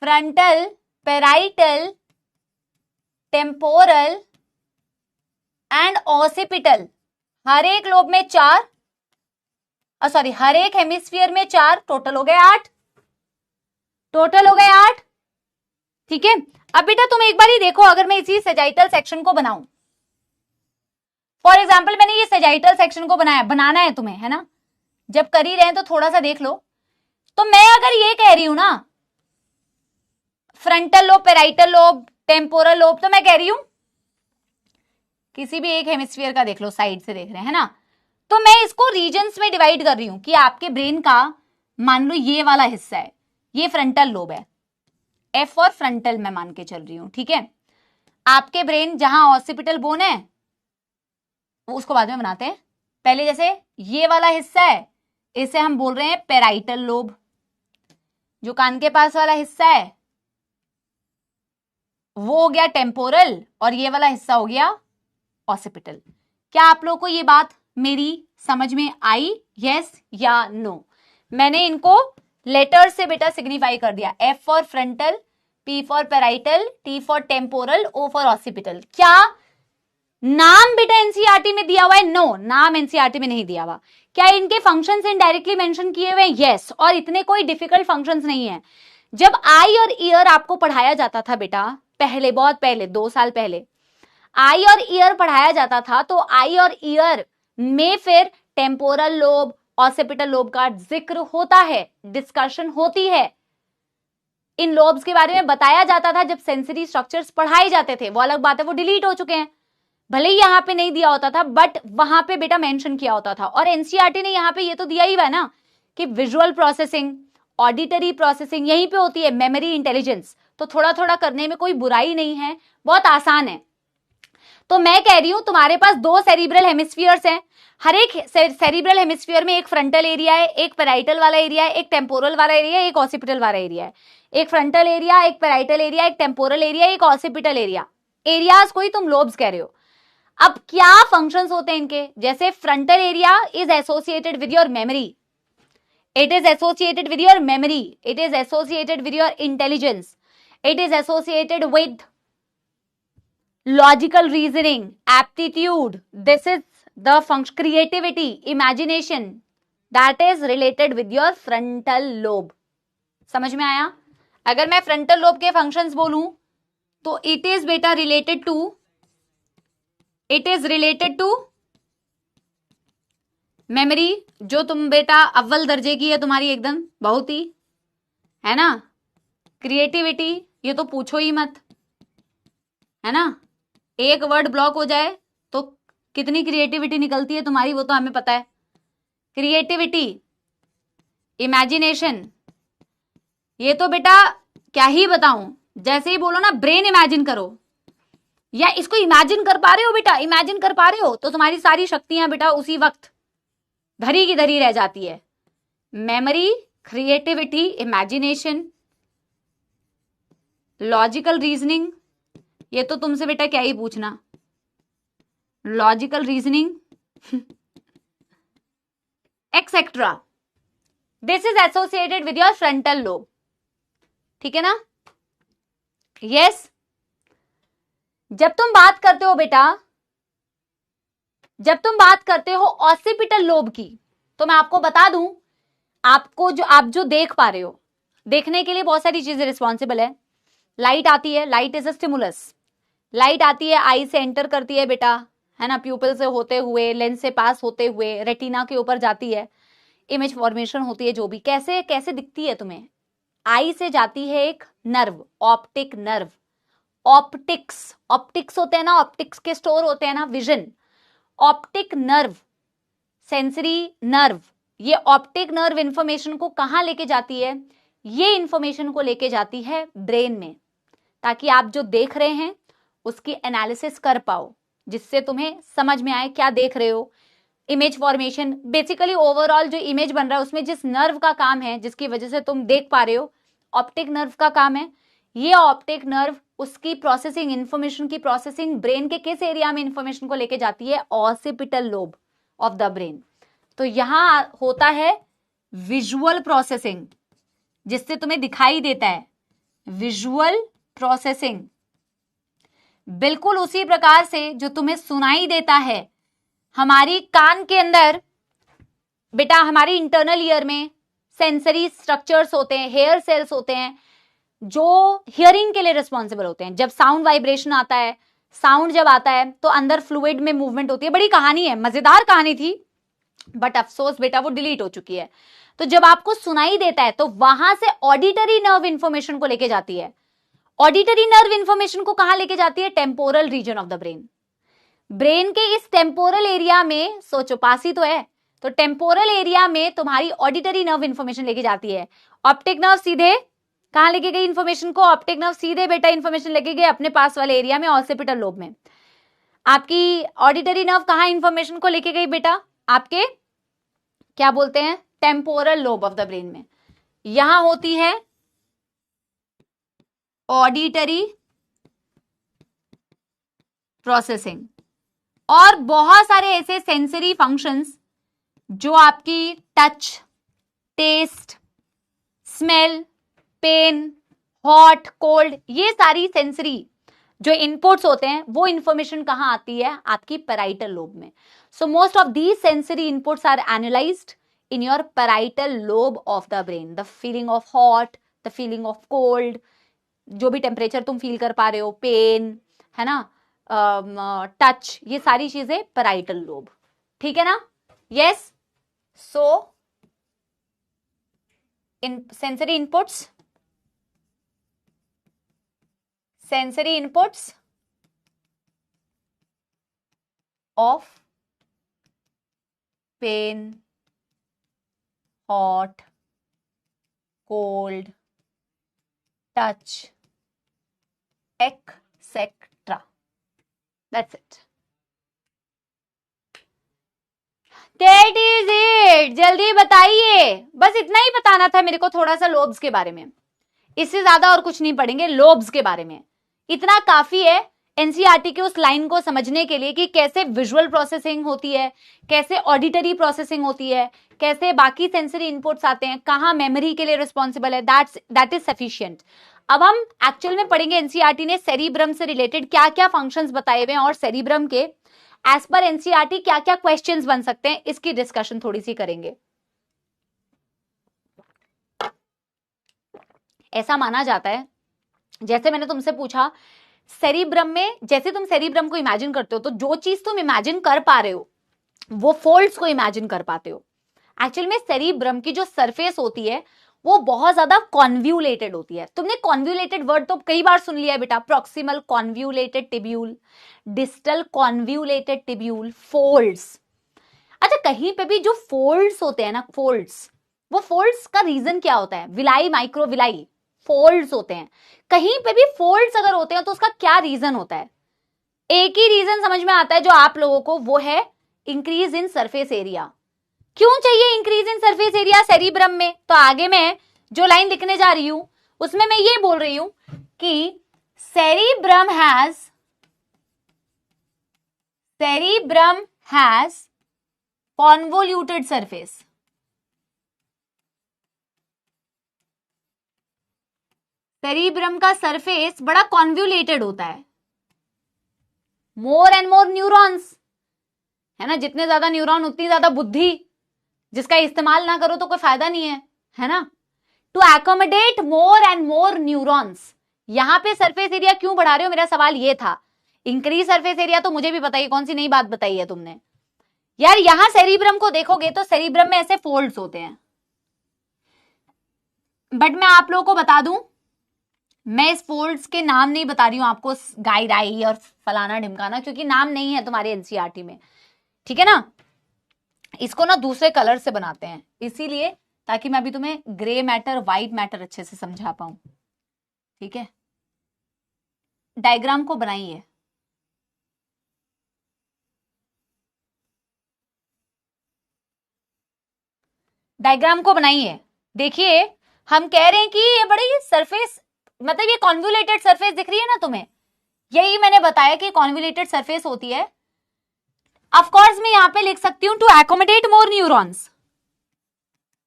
frontal, parietal, temporal and occipital. हर एक lobe में 4, sorry हर एक हेमिस्फीयर में 4, टोटल हो गए 8, टोटल हो गए 8। ठीक है, अब बेटा तुम एक बार ही देखो, अगर मैं इसी सेजाइटल सेक्शन को बनाऊं, फॉर एग्जाम्पल मैंने ये सेजाइटल सेक्शन को बनाया, बनाना है तुम्हें, है ना, जब कर ही रहे हैं तो थोड़ा सा देख लो। तो मैं अगर ये कह रही हूं ना frontal lobe, parietal lobe, temporal lobe, तो मैं कह रही हूं किसी भी एक हेमिस्फीयर का देख लो, साइड से देख रहे हैं ना, तो मैं इसको रीजन्स में डिवाइड कर रही हूं कि आपके ब्रेन का मान लो ये वाला हिस्सा है, ये फ्रंटल लोब है, एफ और फ्रंटल मैं मान के चल रही हूं। ठीक है, आपके ब्रेन जहां ऑसिपिटल बोन है वो उसको बाद में बनाते हैं, पहले जैसे ये वाला हिस्सा है इसे हम बोल रहे हैं पैराइटल लोब, जो कान के पास वाला हिस्सा है वो हो गया टेम्पोरल, और ये वाला हिस्सा हो गया ऑसिपिटल। क्या आप लोगों को ये बात मेरी समझ में आई, यस या नो? मैंने इनको लेटर से बेटा सिग्निफाई कर दिया, F for frontal, P for parietal, T for temporal, O for occipital. क्या नाम बेटा एनसीईआरटी में दिया हुआ है? नो, नाम एनसीईआरटी में नहीं दिया हुआ। क्या इनके फंक्शंस इनडायरेक्टली मेंशन किए हुए हैं? यस। और इतने कोई डिफिकल्ट फंक्शंस नहीं है। जब आई और ईयर आपको पढ़ाया जाता था बेटा, पहले, बहुत पहले, 2 साल पहले आई और ईयर पढ़ाया जाता था, तो आई और ईयर में फिर टेम्पोरल लोब, ऑसिपिटल लोब का जिक्र होता है, डिस्कशन होती है, इन लोब्स के बारे में बताया जाता था जब सेंसरी स्ट्रक्चर्स पढ़ाए जाते थे। वो अलग बात है, वो डिलीट हो चुके हैं, भले ही यहां पे नहीं दिया होता था, बट वहां पे बेटा मेंशन किया होता था। और एनसीईआरटी ने यहां पे ये तो दिया ही है ना कि विजुअल प्रोसेसिंग, ऑडिटरी प्रोसेसिंग यहीं पे होती है, मेमोरी, इंटेलिजेंस, तो थोड़ा थोड़ा करने में कोई बुराई नहीं है, बहुत आसान है। तो मैं कह रही हूं तुम्हारे पास 2 सेरिब्रल हेमिस्फीयर्स हैं, हर एक सेरिब्रल हेमिस्फीयर में एक फ्रंटल एरिया है, एक पैराइटल वाला एरिया है, एक टेम्पोरल वाला एरिया है, एक ऑसिपिटल वाला एरिया है। एक फ्रंटल एरिया, एक पैराइटल एरिया, एक टेम्पोरल एरिया, एक ऑसिपिटल एरिया। एरियाज को ही तुम लोब्स कह रहे हो। अब क्या फंक्शंस होते हैं इनके? जैसे frontal area is associated with your memory, it is associated with your memory, it is associated with your intelligence, it is associated with logical reasoning, aptitude, this is the function, creativity, imagination, that is related with your frontal lobe. समझ में आया? अगर मैं frontal lobe के functions बोलूं तो it is बेटा related to, it is related to memory, जो तुम बेटा अव्वल दर्जे की है तुम्हारी, एकदम बहुत ही, है ना। क्रिएटिविटी, ये तो पूछो ही मत, है ना। एक वर्ड ब्लॉक हो जाए तो कितनी क्रिएटिविटी निकलती है तुम्हारी, वो तो हमें पता है। क्रिएटिविटी, इमेजिनेशन, ये तो बेटा क्या ही बताऊं, जैसे ही बोलो ना ब्रेन इमेजिन करो, या इसको इमेजिन कर पा रहे हो बेटा, इमेजिन कर पा रहे हो, तो तुम्हारी सारी शक्तियां बेटा उसी वक्त धरी की धरी रह जाती है। Memory, creativity, imagination, logical reasoning, ये तो तुमसे बेटा क्या ही पूछना, logical reasoning etcetera, this is associated with your frontal lobe. ठीक है ना? यस। जब तुम बात करते हो बेटा, जब तुम बात करते हो ऑसिपिटल लोब की, तो मैं आपको बता दूं, आपको जो आप जो देख पा रहे हो, देखने के लिए बहुत सारी चीजें रिस्पॉन्सिबल है। लाइट आती है, light is a stimulus, light आती है, आई से एंटर करती है बेटा, है ना, प्यूपिल से होते हुए, लेंस से पास होते हुए, रेटिना के ऊपर जाती है, इमेज फॉर्मेशन होती है। जो भी कैसे कैसे दिखती है तुम्हें, आई से जाती है एक nerve, optic nerve, optics, optics होते हैं ना, ऑप्टिक्स के स्टोर होते हैं ना, vision, optic nerve, sensory nerve, ये ऑप्टिक नर्व इंफॉर्मेशन को कहां लेके जाती है? ये इंफॉर्मेशन को लेके जाती है ब्रेन में, ताकि आप जो देख रहे हैं उसकी एनालिसिस कर पाओ, जिससे तुम्हें समझ में आए क्या देख रहे हो। इमेज फॉर्मेशन, बेसिकली ओवरऑल जो इमेज बन रहा है उसमें जिस नर्व का काम है, जिसकी वजह से तुम देख पा रहे हो, ऑप्टिक नर्व का काम है। ये ऑप्टिक नर्व उसकी प्रोसेसिंग, इंफॉर्मेशन की प्रोसेसिंग ब्रेन के किस एरिया में इंफॉर्मेशन को लेके जाती है? Occipital lobe of the brain. तो यहां होता है विजुअल प्रोसेसिंग, जिससे तुम्हें दिखाई देता है, विजुअल प्रोसेसिंग, बिल्कुल उसी प्रकार से जो तुम्हें सुनाई देता है। हमारी कान के अंदर बेटा, हमारी इंटरनल ईयर में सेंसरी स्ट्रक्चर्स होते हैं, हेयर सेल्स होते हैं, जो हियरिंग के लिए रिस्पॉन्सिबल होते हैं। जब साउंड वाइब्रेशन आता है, साउंड जब आता है तो अंदर फ्लूइड में मूवमेंट होती है। बड़ी कहानी है, मजेदार कहानी थी, बट अफसोस बेटा वो डिलीट हो चुकी है। तो जब आपको सुनाई देता है तो वहां से ऑडिटरी नर्व इंफॉर्मेशन को लेके जाती है। ऑडिटरी नर्व इंफॉर्मेशन को कहां लेके जाती है? Temporal region of the brain. Brain के इस टेम्पोरल एरिया में, सोचो पास ही तो है, तो टेम्पोरल एरिया में तुम्हारी ऑडिटरी नर्व इंफॉर्मेशन लेके जाती है। ऑप्टिक नर्व सीधे कहां लेके गई इंफॉर्मेशन को? ऑप्टिक नर्व सीधे बेटा इंफॉर्मेशन लेके गए अपने पास वाले एरिया में, ऑसिपिटल लोब में। आपकी ऑडिटरी नर्व कहां इंफॉर्मेशन को लेके गई बेटा? आपके क्या बोलते हैं, temporal lobe of the brain में। यहां होती है ऑडिटरी प्रोसेसिंग। और बहुत सारे ऐसे सेंसरी फंक्शंस जो आपकी touch, taste, smell, pain, hot, cold, ये सारी सेंसरी जो इनपुट्स होते हैं वो इंफॉर्मेशन कहां आती है? आपकी पैराइटल लोब में. So most of these sensory inputs are analysed in your parietal lobe of the brain. The feeling of hot, the feeling of cold, जो भी टेम्परेचर तुम फील कर पा रहे हो, पेन, है ना, टच, ये सारी चीजें पैराइटल लोब. ठीक है ना? Yes. So in sensory inputs of pain, hot, cold, touch, etc. That's it. That is it. जल्दी बताइए. बस इतना ही बताना था मेरे को थोड़ा सा लोब्स के बारे में. इससे ज्यादा और कुछ नहीं पढ़ेंगे. लोब्स के बारे में इतना काफी है एनसीईआरटी के उस लाइन को समझने के लिए कि कैसे विजुअल प्रोसेसिंग होती है, कैसे ऑडिटरी प्रोसेसिंग होती है, कैसे बाकी सेंसरी इनपुट्स आते हैं, कहां मेमोरी के लिए रिस्पॉन्सिबल है. That is sufficient. अब हम एक्चुअल में पढ़ेंगे एनसीईआरटी ने सेरिब्रम से रिलेटेड क्या क्या फंक्शंस बताए हुए हैं और सेरिब्रम के एज पर एनसीईआरटी क्या क्या क्वेश्चंस बन सकते हैं, इसकी डिस्कशन थोड़ी सी करेंगे. ऐसा माना जाता है, जैसे मैंने तुमसे पूछा सेरिब्रम में, जैसे तुम सेरिब्रम को इमेजिन करते हो तो जो चीज तुम इमेजिन कर पा रहे हो वो फोल्ड्स को इमेजिन कर पाते हो. एक्चुअल में सेरिब्रम की जो सरफेस होती है वो बहुत ज्यादा कॉन्व्यूलेटेड होती है. तुमने कॉन्व्यूलेटेड वर्ड तो कई बार सुन लिया है बेटा. Proximal convoluted tubule, distal convoluted tubule, folds. अच्छा, कहीं पे भी जो फोल्ड्स होते हैं ना, फोल्ड्स, वो फोल्ड्स का रीजन क्या होता है? विलाई, माइक्रोविलाई, फोल्ड्स होते हैं. कहीं पे भी फोल्ड्स अगर होते हैं तो उसका क्या रीजन होता है? एक ही रीजन समझ में आता है जो आप लोगों को, वो है इंक्रीज इन सरफेस एरिया. क्यों चाहिए increase in surface area cerebrum में? तो आगे मैं जो लाइन लिखने जा रही हूं उसमें मैं ये बोल रही हूं कि cerebrum has convoluted surface. Cerebrum का सरफेस बड़ा कॉन्व्यूलेटेड होता है. मोर एंड मोर न्यूरॉन्स, है ना, जितने ज्यादा न्यूरॉन उतनी ज्यादा बुद्धि, जिसका इस्तेमाल ना करो तो कोई फायदा नहीं है ना. To accommodate more and more neurons. यहां पे सरफेस एरिया क्यों बढ़ा रहे हो? मेरा सवाल ये था. इंक्रीज सरफेस एरिया तो मुझे भी बताइए, कौन सी नई बात बताई है तुमने यार. यहां सेरिब्रम को देखोगे तो सेरिब्रम में ऐसे फोल्ड्स होते हैं. बट मैं आप लोगों को बता दूं, मैं इस फोल्ड्स के नाम नहीं बता रही हूं आपको, गाइडाई और फलाना ढिमकाना, क्योंकि नाम नहीं है तुम्हारे एनसीईआरटी में. ठीक है ना? इसको ना दूसरे कलर से बनाते हैं, इसीलिए ताकि मैं अभी तुम्हें ग्रे मैटर, व्हाइट मैटर अच्छे से समझा पाऊं. ठीक है, डायग्राम को बनाइए. डायग्राम को बनाइए. देखिए, हम कह रहे हैं कि ये बड़ी सरफेस, मतलब ये कॉन्वोल्यूटेड सरफेस दिख रही है ना तुम्हें, यही मैंने बताया कि कॉन्वोल्यूटेड सरफेस होती है. ऑफ कोर्स मैं यहां पे लिख सकती हूं to accommodate more neurons,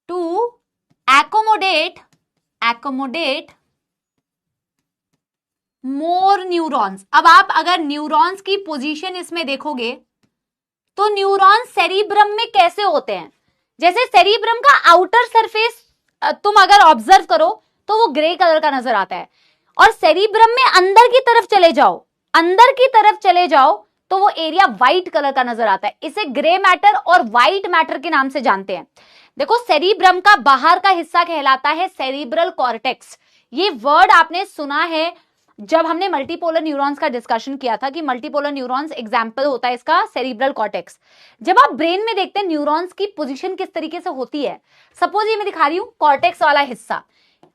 to accommodate more neurons. अब आप अगर न्यूरॉन्स की पोजीशन इसमें देखोगे तो न्यूरॉन्स सेरिब्रम में कैसे होते हैं? जैसे सेरिब्रम का आउटर सरफेस तुम अगर ऑब्जर्व करो तो वो ग्रे कलर का नजर आता है, और सेरिब्रम में अंदर की तरफ चले जाओ तो वो एरिया व्हाइट कलर का नजर आता है. इसे ग्रे मैटर और व्हाइट मैटर के नाम से जानते हैं. देखो, सेरिब्रम का बाहर का हिस्सा कहलाता है सेरिब्रल कॉर्टेक्स. ये वर्ड आपने सुना है जब हमने मल्टीपोलर न्यूरॉन्स का डिस्कशन किया था कि मल्टीपोलर न्यूरॉन्स एग्जाम्पल होता है इसका सेरिब्रल कॉर्टेक्स. जब आप ब्रेन में देखते हैं न्यूरॉन्स की पोजीशन किस तरीके से होती है, सपोज ये मैं दिखा रही हूं कॉर्टेक्स वाला हिस्सा.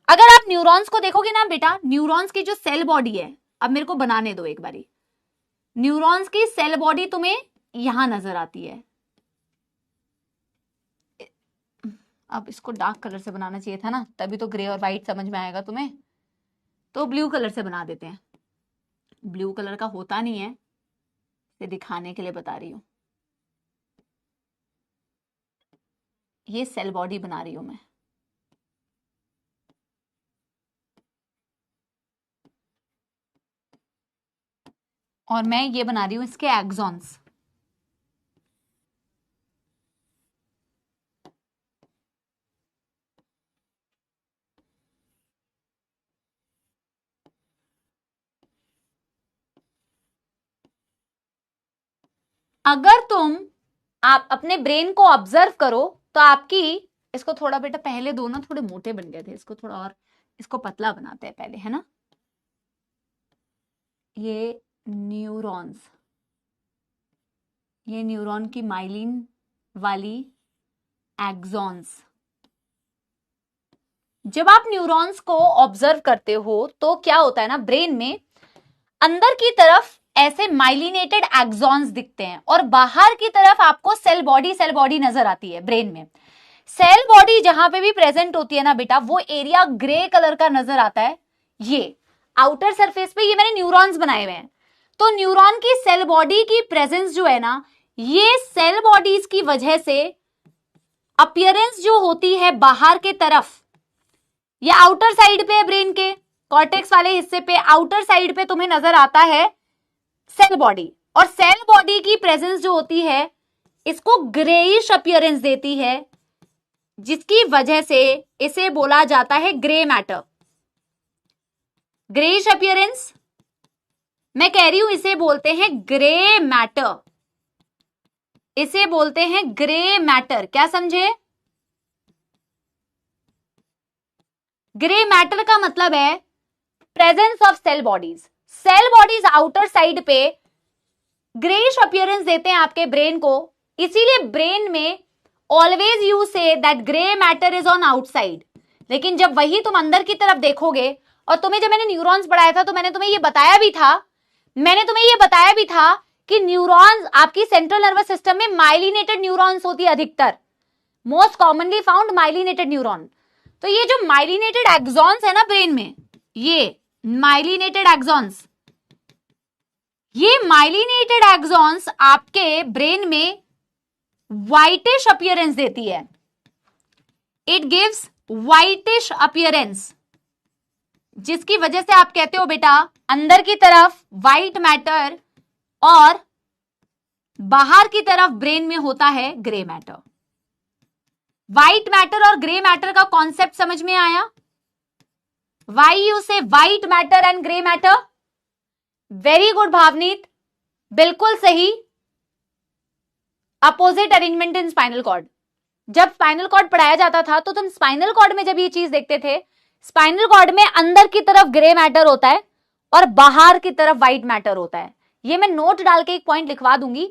अगर आप न्यूरॉन्स को देखोगे ना बेटा, न्यूरॉन्स की जो सेल बॉडी है, अब मेरे को बनाने दो एक बारी. न्यूरॉन्स की सेल बॉडी तुम्हें यहां नजर आती है. अब इसको डार्क कलर से बनाना चाहिए था ना, तभी तो ग्रे और व्हाइट समझ में आएगा तुम्हें. तो ब्लू कलर से बना देते हैं. ब्लू कलर का होता नहीं है, इसे दिखाने के लिए बता रही हूं. ये सेल बॉडी बना रही हूं मैं. और मैं ये बना रही हूं इसके एक्सॉन्स। अगर तुम आप अपने ब्रेन को ऑब्जर्व करो तो आपकी, इसको थोड़ा बेटा पहले दो ना, थोड़े मोटे बन गए थे, इसको थोड़ा और इसको पतला बनाते हैं पहले, है ना। ये न्यूरॉन्स, ये न्यूरॉन की माइलिन वाली एक्सॉन्स। जब आप न्यूरॉन्स को ऑब्जर्व करते हो तो क्या होता है ना, ब्रेन में अंदर की तरफ ऐसे माइलिनेटेड एक्सॉन्स दिखते हैं और बाहर की तरफ आपको सेल बॉडी नजर आती है ब्रेन में। सेल बॉडी जहां पे भी प्रेजेंट होती है ना बेटा, वो एरिया ग्रे कलर का नजर आता है। ये आउटर सरफेस पे ये मैंने न्यूरॉन्स बनाए हुए हैं। तो न्यूरॉन की सेल बॉडी की प्रेजेंस जो है ना, ये सेल बॉडीज की वजह से अपीयरेंस जो होती है बाहर के तरफ, ये आउटर साइड पे है ब्रेन के कॉर्टेक्स वाले हिस्से पे, आउटर साइड पे तुम्हें नजर आता है सेल बॉडी। और सेल बॉडी की प्रेजेंस जो होती है इसको ग्रेइश अपीयरेंस देती है, जिसकी वजह से इसे बोला जाता है ग्रे मैटर। ग्रेइश अपीयरेंस, मैं कह रही हूं इसे बोलते हैं ग्रे मैटर, इसे बोलते हैं ग्रे मैटर। क्या समझे? ग्रे मैटर का मतलब है presence of cell bodies. Cell bodies outer side पे ग्रेइश अपीयरेंस देते हैं आपके ब्रेन को, इसीलिए ब्रेन में always you see that grey matter is on outside. लेकिन जब वही तुम अंदर की तरफ देखोगे, और तुम्हें जब मैंने न्यूरॉन्स पढ़ाया था तो मैंने तुम्हें ये बताया भी था कि न्यूरॉन्स आपकी सेंट्रल नर्वस सिस्टम में माइलिनेटेड न्यूरॉन्स होती है अधिकतर, most commonly found myelinated neuron. तो ये जो माइलिनेटेड एक्सॉन्स है ना ब्रेन में, ये माइलिनेटेड एक्सॉन्स, ये माइलिनेटेड एक्सॉन्स आपके ब्रेन में व्हाइटिश अपीयरेंस देती है। इट गिव्स व्हाइटिश अपीयरेंस, जिसकी वजह से आप कहते हो बेटा अंदर की तरफ व्हाइट मैटर और बाहर की तरफ ब्रेन में होता है ग्रे मैटर। व्हाइट मैटर और ग्रे मैटर का कॉन्सेप्ट समझ में आया? Why you say white matter and grey matter? Very good Bhavneet, बिल्कुल सही। Opposite arrangement in spinal cord. जब स्पाइनल कॉर्ड पढ़ाया जाता था तो तुम स्पाइनल कॉर्ड में जब ये चीज देखते थे, स्पाइनल कॉर्ड में अंदर की तरफ ग्रे मैटर होता है और बाहर की तरफ व्हाइट मैटर होता है। ये मैं नोट डाल के एक पॉइंट लिखवा दूंगी,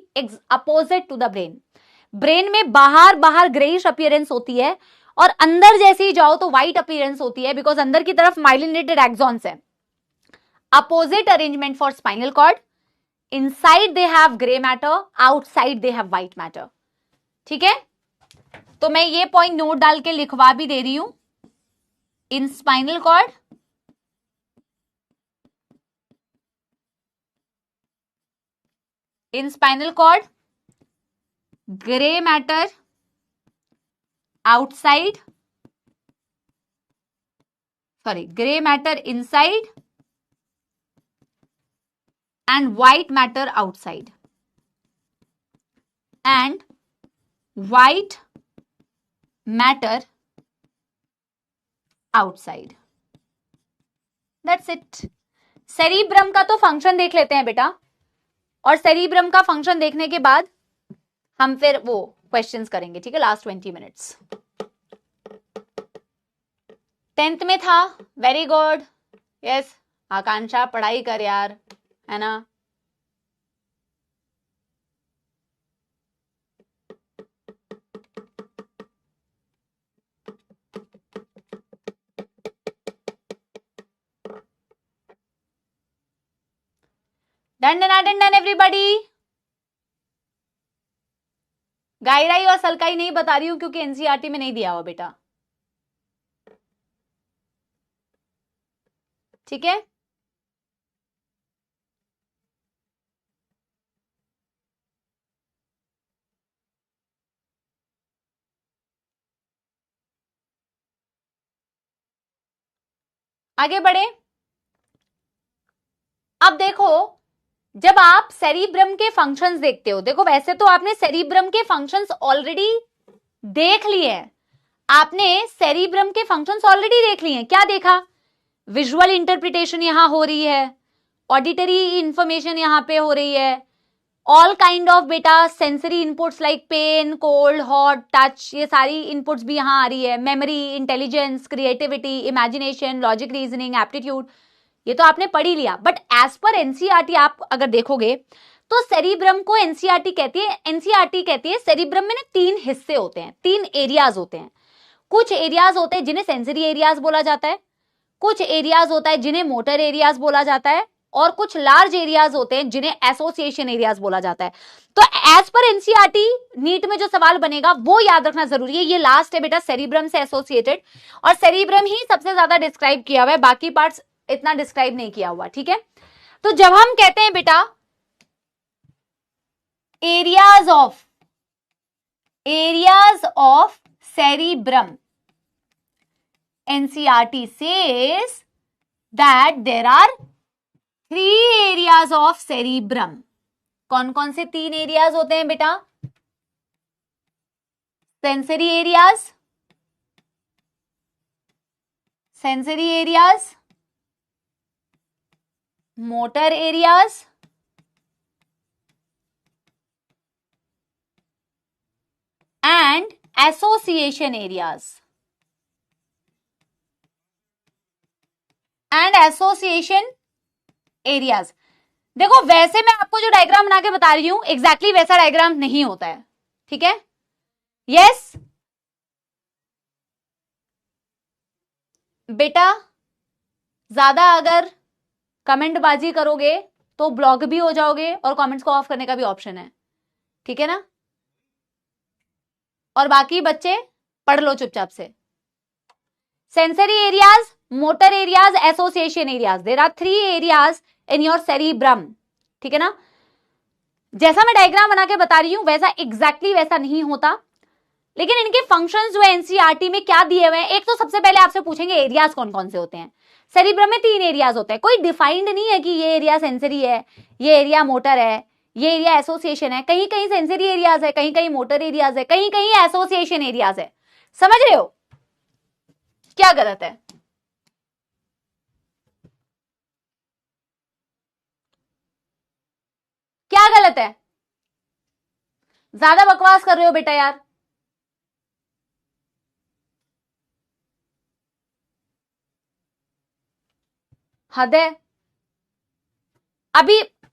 opposite to the brain. Brain में बाहर बाहर ग्रेइश अपीयरेंस होती है और अंदर जैसे ही जाओ तो व्हाइट अपीयरेंस होती है, बिकॉज अंदर की तरफ माइलिनेटेड एक्सॉन्स है। Opposite arrangement for spinal cord, inside they have grey matter, outside they have white matter. ठीक है, तो मैं ये पॉइंट नोट डाल के लिखवा भी दे रही हूं। In spinal cord grey matter outside, sorry, grey matter inside and white matter outside, and white matter outside. That's it. Cerebrum का तो फंक्शन देख लेते हैं बेटा, और सेरिब्रम का फंक्शन देखने के बाद हम फिर वो क्वेश्चंस करेंगे। ठीक है, लास्ट 20 मिनट्स। 10th में था, वेरी गुड। यस आकांक्षा, पढ़ाई कर यार, है ना। Done everybody. गायराई और सलकाई नहीं बता रही हूं क्योंकि एनसीईआरटी में नहीं दिया हुआ बेटा। ठीक है, आगे बढ़े। अब देखो, जब आप सेरिब्रम के फंक्शंस देखते हो, देखो वैसे तो आपने सेरिब्रम के फंक्शंस ऑलरेडी देख लिए हैं, आपने सेरिब्रम के फंक्शंस ऑलरेडी देख लिए हैं। क्या देखा? विजुअल इंटरप्रिटेशन यहां हो रही है, ऑडिटरी इंफॉर्मेशन यहां पे हो रही है, ऑल काइंड ऑफ बेटा sensory inputs like pain, cold, hot, touch, ये सारी इनपुट्स भी यहां आ रही है, memory, intelligence, creativity, imagination, logic, reasoning, aptitude, ये तो आपने पढ़ ही लिया। बट एज पर एनसीईआरटी आप अगर देखोगे तो सेरिब्रम को एनसीईआरटी कहती है सेरिब्रम में ना 3 हिस्से होते हैं, 3 एरियाज होते हैं। कुछ एरियाज होते हैं जिन्हें सेंसरी एरियाज बोला जाता है, कुछ एरियाज होता है जिन्हें मोटर एरियाज बोला जाता है, और कुछ लार्ज एरियाज होते हैं जिन्हें एसोसिएशन एरियाज बोला जाता है। तो एज पर एनसीईआरटी नीट में जो सवाल बनेगा वो याद रखना जरूरी है। ये लास्ट है बेटा सेरिब्रम से एसोसिएटेड, और सेरिब्रम ही सबसे ज्यादा डिस्क्राइब किया हुआ है, बाकी पार्ट्स इतना डिस्क्राइब नहीं किया हुआ। ठीक है, तो जब हम कहते हैं बेटा areas of cerebrum, NCERT says that there are 3 areas of cerebrum. कौन कौन से 3 एरियाज होते हैं बेटा? Sensory areas, motor areas and association areas. देखो वैसे मैं आपको जो डायग्राम बना के बता रही हूं एग्जैक्टली वैसा डायग्राम नहीं होता है। ठीक है, यस बेटा, ज्यादा अगर कमेंट बाजी करोगे तो ब्लॉक भी हो जाओगे और कमेंट्स को ऑफ करने का भी ऑप्शन है। ठीक है ना, और बाकी बच्चे पढ़ लो चुपचाप से। Sensory areas, motor areas, association areas, there are 3 areas in your cerebrum. ठीक है ना, जैसा मैं डायग्राम बना के बता रही हूं वैसा एग्जैक्टली वैसा नहीं होता, लेकिन इनके फंक्शंस जो है एनसीईआरटी में क्या दिए हुए हैं। एक तो सबसे पहले आपसे पूछेंगे एरियाज कौन कौन से होते हैं। सेरिब्रम में 3 एरियाज होते हैं, कोई डिफाइंड नहीं है कि ये एरिया सेंसरी है, ये एरिया मोटर है, ये एरिया एसोसिएशन है। कहीं कहीं सेंसरी एरियाज है, कहीं कहीं मोटर एरियाज है, कहीं कहीं एसोसिएशन एरियाज है। समझ रहे हो क्या गलत है? क्या गलत है? ज्यादा बकवास कर रहे हो बेटा यार। हद है।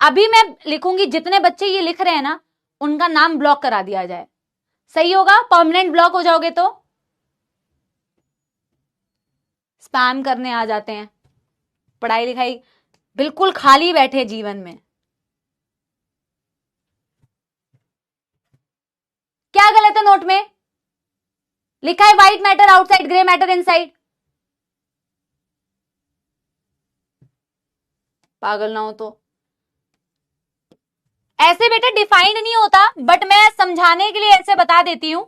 अभी मैं लिखूंगी, जितने बच्चे ये लिख रहे हैं ना उनका नाम ब्लॉक करा दिया जाए, सही होगा? परमानेंट ब्लॉक हो जाओगे तो स्पैम करने आ जाते हैं, पढ़ाई लिखाई बिल्कुल खाली बैठे जीवन में। क्या गलत है नोट में? लिखा है white matter outside, grey matter inside. पागल ना हो तो। ऐसे बेटा डिफाइंड नहीं होता, बट मैं समझाने के लिए ऐसे बता देती हूं।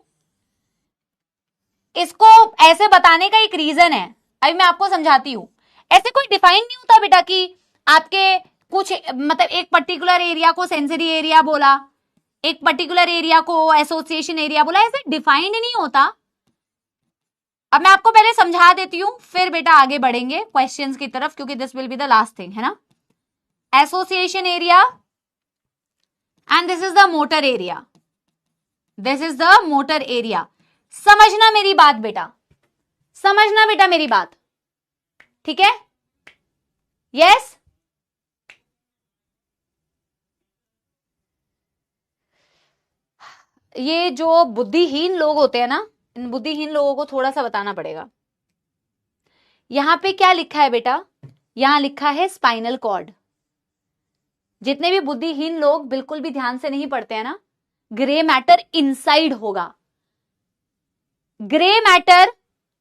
इसको ऐसे बताने का एक रीजन है, अभी मैं आपको समझाती हूं। ऐसे कोई डिफाइन नहीं होता बेटा कि आपके कुछ मतलब एक पर्टिकुलर एरिया को सेंसरी एरिया बोला, एक पर्टिकुलर एरिया को एसोसिएशन एरिया बोला, ऐसे डिफाइंड नहीं होता। अब मैं आपको पहले समझा देती हूं, फिर बेटा आगे बढ़ेंगे क्वेश्चंस की तरफ, क्योंकि this will be the last thing, है ना। Association area and this is the motor area, this is the motor area. समझना मेरी बात बेटा, समझना बेटा मेरी बात, ठीक है? यस ये जो बुद्धिहीन लोग होते हैं ना, इन बुद्धिहीन लोगों को थोड़ा सा बताना पड़ेगा। यहां पे क्या लिखा है बेटा? यहां लिखा है स्पाइनल कॉर्ड। जितने भी बुद्धिहीन लोग बिल्कुल भी ध्यान से नहीं पढ़ते हैं ना, ग्रे मैटर इनसाइड होगा। ग्रे मैटर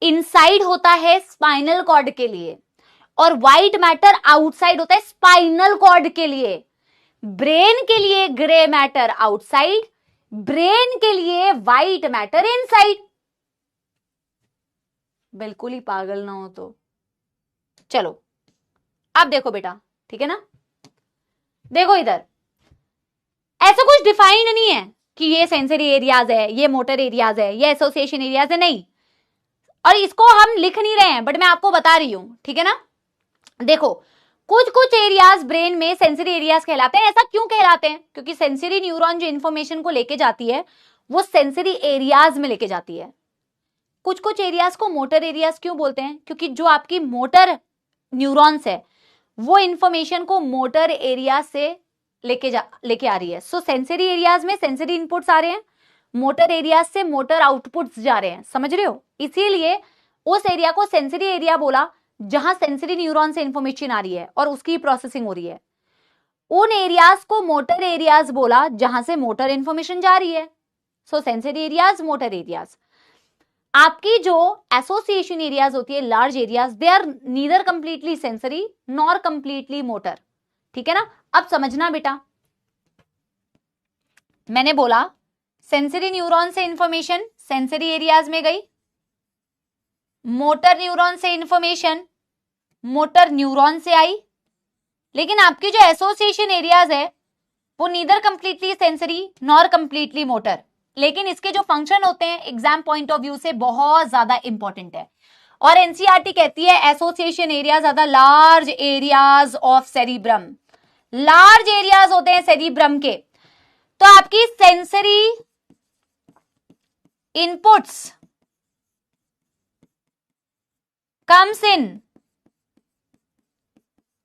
इनसाइड होता है स्पाइनल कॉर्ड के लिए, और व्हाइट मैटर आउटसाइड होता है स्पाइनल कॉर्ड के लिए। ब्रेन के लिए ग्रे मैटर आउटसाइड, ब्रेन के लिए व्हाइट मैटर इनसाइड। बिल्कुल ही पागल ना हो तो। चलो अब देखो बेटा, ठीक है ना, देखो इधर ऐसा कुछ डिफाइंड नहीं है कि ये सेंसरी एरियाज है, ये मोटर एरियाज है, ये एसोसिएशन एरियाज है, नहीं। और इसको हम लिख नहीं रहे हैं, बट मैं आपको बता रही हूं, ठीक है ना। देखो कुछ कुछ एरियाज ब्रेन में सेंसरी एरियाज कहलाते हैं। ऐसा क्यों कहलाते हैं? क्योंकि सेंसरी न्यूरॉन जो इंफॉर्मेशन को लेके जाती है वो सेंसरी एरियाज में लेके जाती है। कुछ कुछ एरियाज को मोटर एरियाज क्यों बोलते हैं? क्योंकि जो आपकी मोटर न्यूरॉन्स है वो इंफॉर्मेशन को मोटर एरिया से लेके आ रही है। सो सेंसरी एरियाज में सेंसरी इनपुट्स आ रहे हैं, मोटर एरियाज से मोटर आउटपुट्स जा रहे हैं, समझ रहे हो। इसीलिए उस एरिया को सेंसरी एरिया बोला जहां सेंसरी न्यूरॉन से इंफॉर्मेशन आ रही है और उसकी प्रोसेसिंग हो रही है। उन एरियाज को मोटर एरियाज बोला जहां से मोटर इंफॉर्मेशन जा रही है। So sensory areas, motor areas. आपकी जो एसोसिएशन एरियाज होती है, large areas, they are neither completely sensory nor completely motor, ठीक है ना। अब समझना बेटा, मैंने बोला सेंसरी न्यूरॉन से इंफॉर्मेशन सेंसरी एरियाज में गई, मोटर न्यूरॉन से इंफॉर्मेशन मोटर न्यूरॉन से आई, लेकिन आपकी जो एसोसिएशन एरियाज है वो neither completely sensory nor completely motor. लेकिन इसके जो फंक्शन होते हैं एग्जाम पॉइंट ऑफ व्यू से बहुत ज्यादा इंपॉर्टेंट है। और एनसीईआरटी कहती है association areas are the large areas of cerebrum. Large areas होते हैं सेरिब्रम के। तो आपकी sensory inputs comes in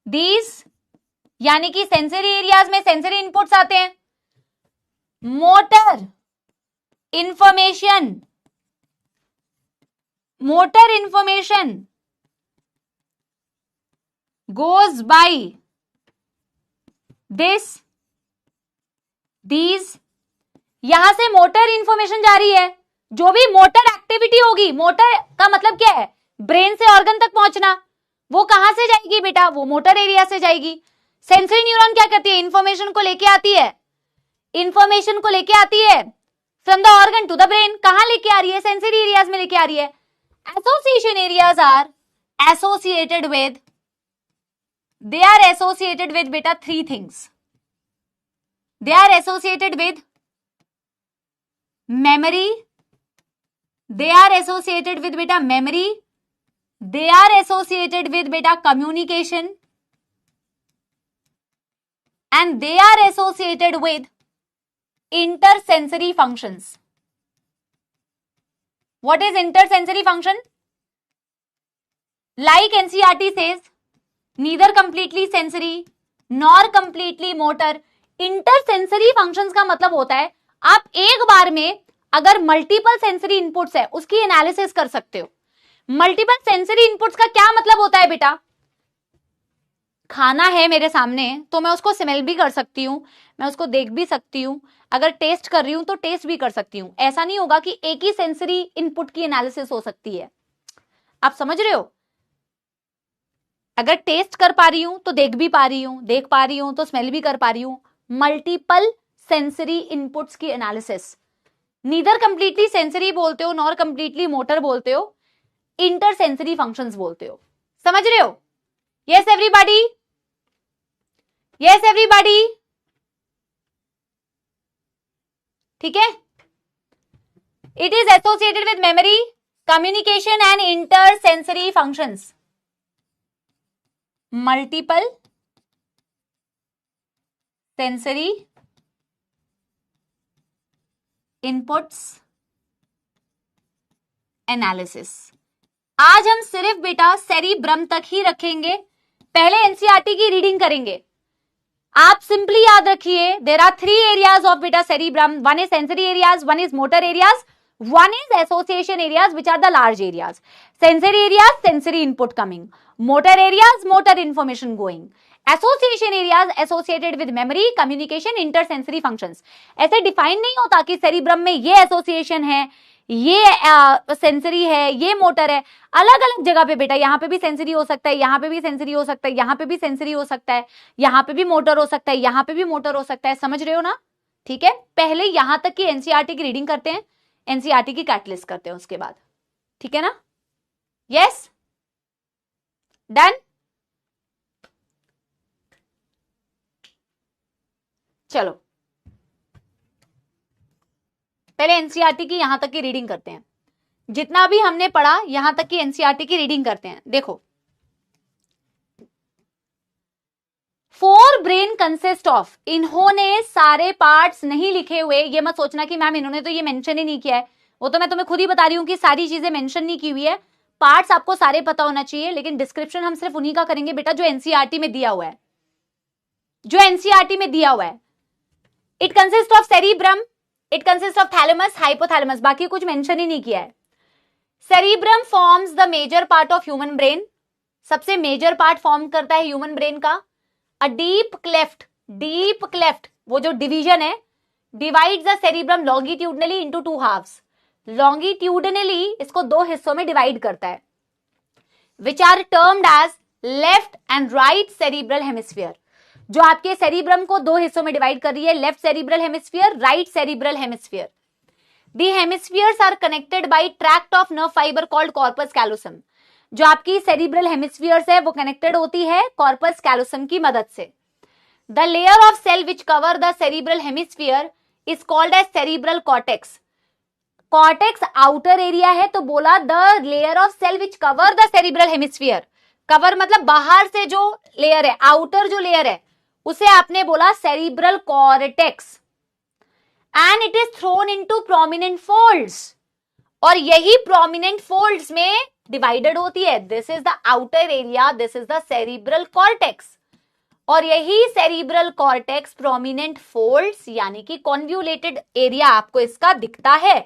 these, यानी कि सेंसरी एरियाज में सेंसरी इनपुट्स आते हैं, motor information goes by these, यहां से मोटर इंफॉर्मेशन जा रही है। जो भी मोटर एक्टिविटी होगी, मोटर का मतलब क्या है? ब्रेन से ऑर्गन तक पहुंचना। वो कहां से जाएगी बेटा? वो मोटर एरिया से जाएगी। सेंसरी न्यूरॉन क्या करती है? इंफॉर्मेशन को लेके आती है, इंफॉर्मेशन को लेके आती है from the organ to the brain. कहां लेके आ रही है? सेंसरी एरियाज में लेके आ रही है। Association areas are associated with, they are associated with beta three things. They are associated with memory, they are associated with beta memory, they are associated with beta communication, and they are associated with intersensory functions. What is intersensory function? Like NCERT says, neither completely sensory nor completely motor. Intersensory functions का मतलब होता है आप एक बार में अगर multiple sensory inputs है उसकी एनालिसिस कर सकते हो। मल्टीपल सेंसरी इनपुट्स का क्या मतलब होता है बेटा? खाना है मेरे सामने तो मैं उसको स्मेल भी कर सकती हूँ, मैं उसको देख भी सकती हूँ, अगर टेस्ट कर रही हूं तो टेस्ट भी कर सकती हूँ। ऐसा नहीं होगा कि एक ही सेंसरी इनपुट की एनालिसिस हो सकती है। आप समझ रहे हो? अगर टेस्ट कर पा रही हूं तो देख भी पा रही हूं, देख पा रही हूं तो स्मेल भी कर पा रही हूं। मल्टीपल सेंसरी इनपुट्स की एनालिसिस। नीदर कंप्लीटली सेंसरी बोलते हो नॉर कंप्लीटली मोटर बोलते हो, इंटरसेंसरी फंक्शंस बोलते हो। समझ रहे हो? यस एवरीबॉडी, यस एवरीबॉडी, ठीक है। It is associated with memory, communication and intersensory functions. Multiple sensory inputs analysis. आज हम सिर्फ बेटा सेरिब्रम तक ही रखेंगे। पहले एनसीईआरटी की रीडिंग करेंगे। आप सिंपली याद रखिए, देयर आर 3 एरियाज ऑफ बेटा cerebrum. One is sensory areas, one is motor areas, one is association areas which are the large areas. Sensory areas, sensory input coming. Motor areas, motor information going. Association areas associated with memory, communication, intersensory functions. ऐसे define नहीं होता कि cerebrum में ये association है, ये sensory है, ये मोटर है। अलग अलग जगह पे बेटा, यहाँ पे भी सेंसरी हो सकता है, यहाँ पे भी सेंसरी हो सकता है, यहाँ पे भी सेंसरी हो सकता है, यहाँ पे भी मोटर हो सकता है, यहाँ पे भी मोटर हो सकता है। समझ रहे हो ना? ठीक है, पहले यहां तक की एनसीईआरटी की रीडिंग करते हैं, एनसीईआरटी की कैटलिस्ट करते हैं उसके बाद। ठीक है ना? Yes, done. चलो पहले एनसीईआरटी की यहां तक की रीडिंग करते हैं, जितना भी हमने पढ़ा यहां तक की एनसीईआरटी की रीडिंग करते हैं। देखो, फोर ब्रेन कंसिस्ट ऑफ, इन्होंने सारे पार्ट्स नहीं लिखे हुए, ये मत सोचना कि मैम इन्होंने तो ये मेंशन ही नहीं किया है, वो तो मैं तुम्हें खुद ही बता रही हूं कि सारी चीजें मेंशन नहीं की हुई है। पार्ट्स आपको सारे पता होना चाहिए, लेकिन डिस्क्रिप्शन हम सिर्फ उन्हीं का करेंगे बेटा जो एनसीईआरटी में दिया हुआ है, जो एनसीईआरटी में दिया हुआ है। It consist of cerebrum, it consist of thalamus, hypothalamus, बाकी कुछ मेंशन ही नहीं किया है। Cerebrum forms the major part of human brain, सबसे मेजर पार्ट फॉर्म करता है ह्यूमन ब्रेन का। A deep cleft, deep cleft वो जो डिवीजन है, divides the cerebrum longitudinally into two halves, longitudinally इसको दो हिस्सों में डिवाइड करता है, which are termed as left and right cerebral hemisphere, जो आपके सेरिब्रम को दो हिस्सों में डिवाइड कर रही है, left cerebral hemisphere, right cerebral hemisphere. The hemispheres are connected by tract of nerve fibre called corpus callosum, जो आपकी सेरिब्रल हेमिस्फीयर्स है वो कनेक्टेड होती है कॉर्पस कैलोसम की मदद से। The layer of cell which cover the cerebral hemisphere is called as cerebral cortex, cortex outer area है तो बोला the layer of cell which cover the cerebral hemisphere, cover मतलब बाहर से जो लेयर है, आउटर जो लेयर है उसे आपने बोला cerebral cortex, and it is throne into prominent folds, और यही प्रोमिनेंट फोल्ड्स में डिवाइडेड होती है। This is the outer area, this is the cerebral cortex, और यही सेरिब्रल कॉर्टेक्स प्रोमिनेंट फोल्ड्स यानी कि कॉन्व्यूलेटेड एरिया आपको इसका दिखता है।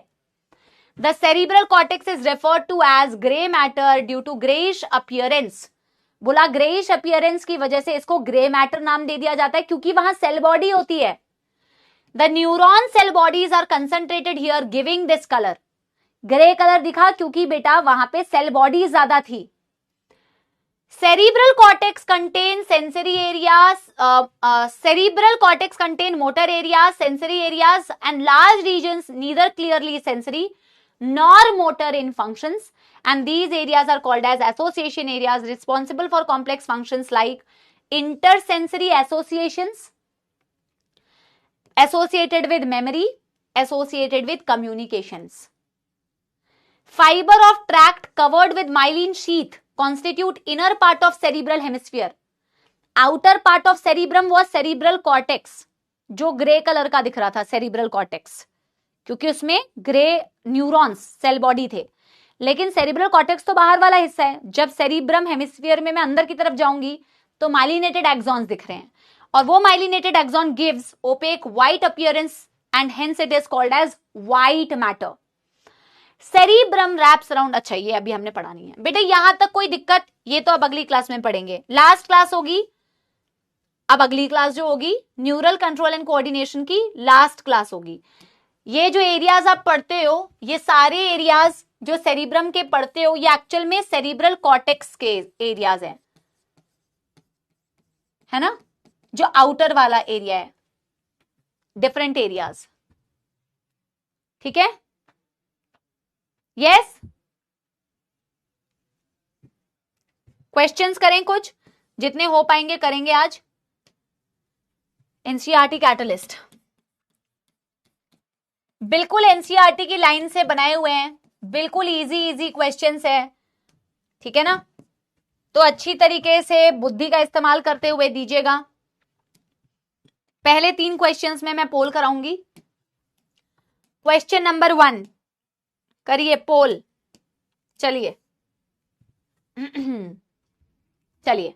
The cerebral cortex is referred to as grey matter due to greyish appearance, बोला ग्रेइश अपीयरेंस की वजह से इसको ग्रे मैटर नाम दे दिया जाता है क्योंकि वहां सेल बॉडी होती है। The neuron cell bodies are concentrated here giving this colour, grey colour दिखा क्योंकि बेटा वहां पे सेल बॉडी ज्यादा थी। Cerebral cortex contains sensory areas, cerebral cortex contain motor areas, sensory areas and large regions neither clearly sensory nor motor in functions, and these areas are called as association areas responsible for complex functions like intersensory associations, associated with memory, associated with communications. Fiber of tract covered with myelin sheath constitute inner part of cerebral hemisphere. Outer part of cerebrum was cerebral cortex, जो grey colour का दिख रहा था cerebral cortex, क्योंकि उसमें grey neurons cell body थे। लेकिन cerebral cortex तो बाहर वाला हिस्सा है, जब सेरिब्रम हेमिस्फीयर में मैं अंदर की तरफ जाऊंगी तो माइलिनेटेड एक्सॉन्स दिख रहे हैं, और वो myelinated axon gives opaque white appearance and hence it is called as white matter. Cerebrum wraps around, अच्छा ये अभी हमने पढ़ा नहीं है बेटे, यहां तक कोई दिक्कत, ये तो अब अगली क्लास में पढ़ेंगे, लास्ट क्लास होगी। अब अगली क्लास जो होगी न्यूरल कंट्रोल एंड कोऑर्डिनेशन की लास्ट क्लास होगी। ये जो एरियाज आप पढ़ते हो, ये सारे एरियाज जो सेरिब्रम के पढ़ते हो, ये एक्चुअल में सेरिब्रल कॉर्टेक्स के एरियाज हैं, है ना, जो आउटर वाला एरिया है, डिफरेंट एरियाज, ठीक है। यस, क्वेश्चंस करें कुछ, जितने हो पाएंगे करेंगे आज। एनसीईआरटी कैटलिस्ट बिल्कुल एनसीईआरटी की लाइन से बनाए हुए हैं, बिल्कुल इजी इजी क्वेश्चंस है, ठीक है ना, तो अच्छी तरीके से बुद्धि का इस्तेमाल करते हुए दीजिएगा। पहले 3 क्वेश्चंस में मैं पोल कराऊंगी। क्वेश्चन नंबर 1 करिए पोल, चलिए चलिए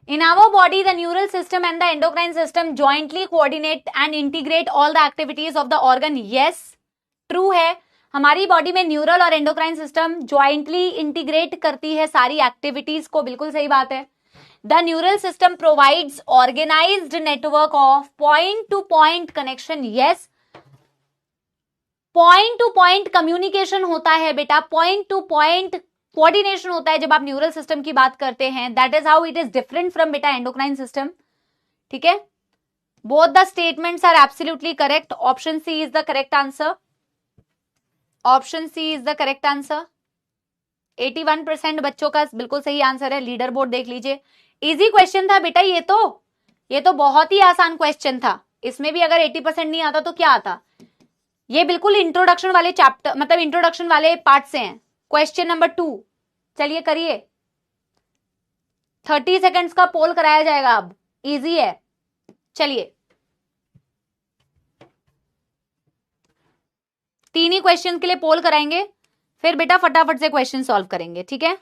In our body, the neural system and the endocrine system jointly coordinate and integrate all the activities of the organ. Yes, true है. हमारी बॉडी में न्यूरल और एंडोक्राइन सिस्टम ज्वाइंटली इंटीग्रेट करती है सारी एक्टिविटीज को. बिल्कुल सही बात है. The neural system provides organised network of point to point connection. Yes, point to point communication होता है बेटा, पॉइंट टू पॉइंट कोऑर्डिनेशन होता है जब आप न्यूरल सिस्टम की बात करते हैं. That is how it is different from बेटा एंडोक्राइन सिस्टम. ठीक है, both the statements are absolutely correct. Option C is the correct answer. Option C is the correct answer. 81% बच्चों का बिल्कुल सही आंसर है. लीडर बोर्ड देख लीजिए. इजी क्वेश्चन था बेटा ये तो बहुत ही आसान क्वेश्चन था. इसमें भी अगर 80% नहीं आता तो क्या आता. ये बिल्कुल इंट्रोडक्शन वाले चैप्टर मतलब इंट्रोडक्शन वाले पार्ट से हैं. क्वेश्चन नंबर 2, चलिए करिए. 30 सेकंड्स का पोल कराया जाएगा. अब इजी है, चलिए. 3 ही क्वेश्चन के लिए पोल कराएंगे, फिर बेटा फटाफट से क्वेश्चन सॉल्व करेंगे. ठीक है,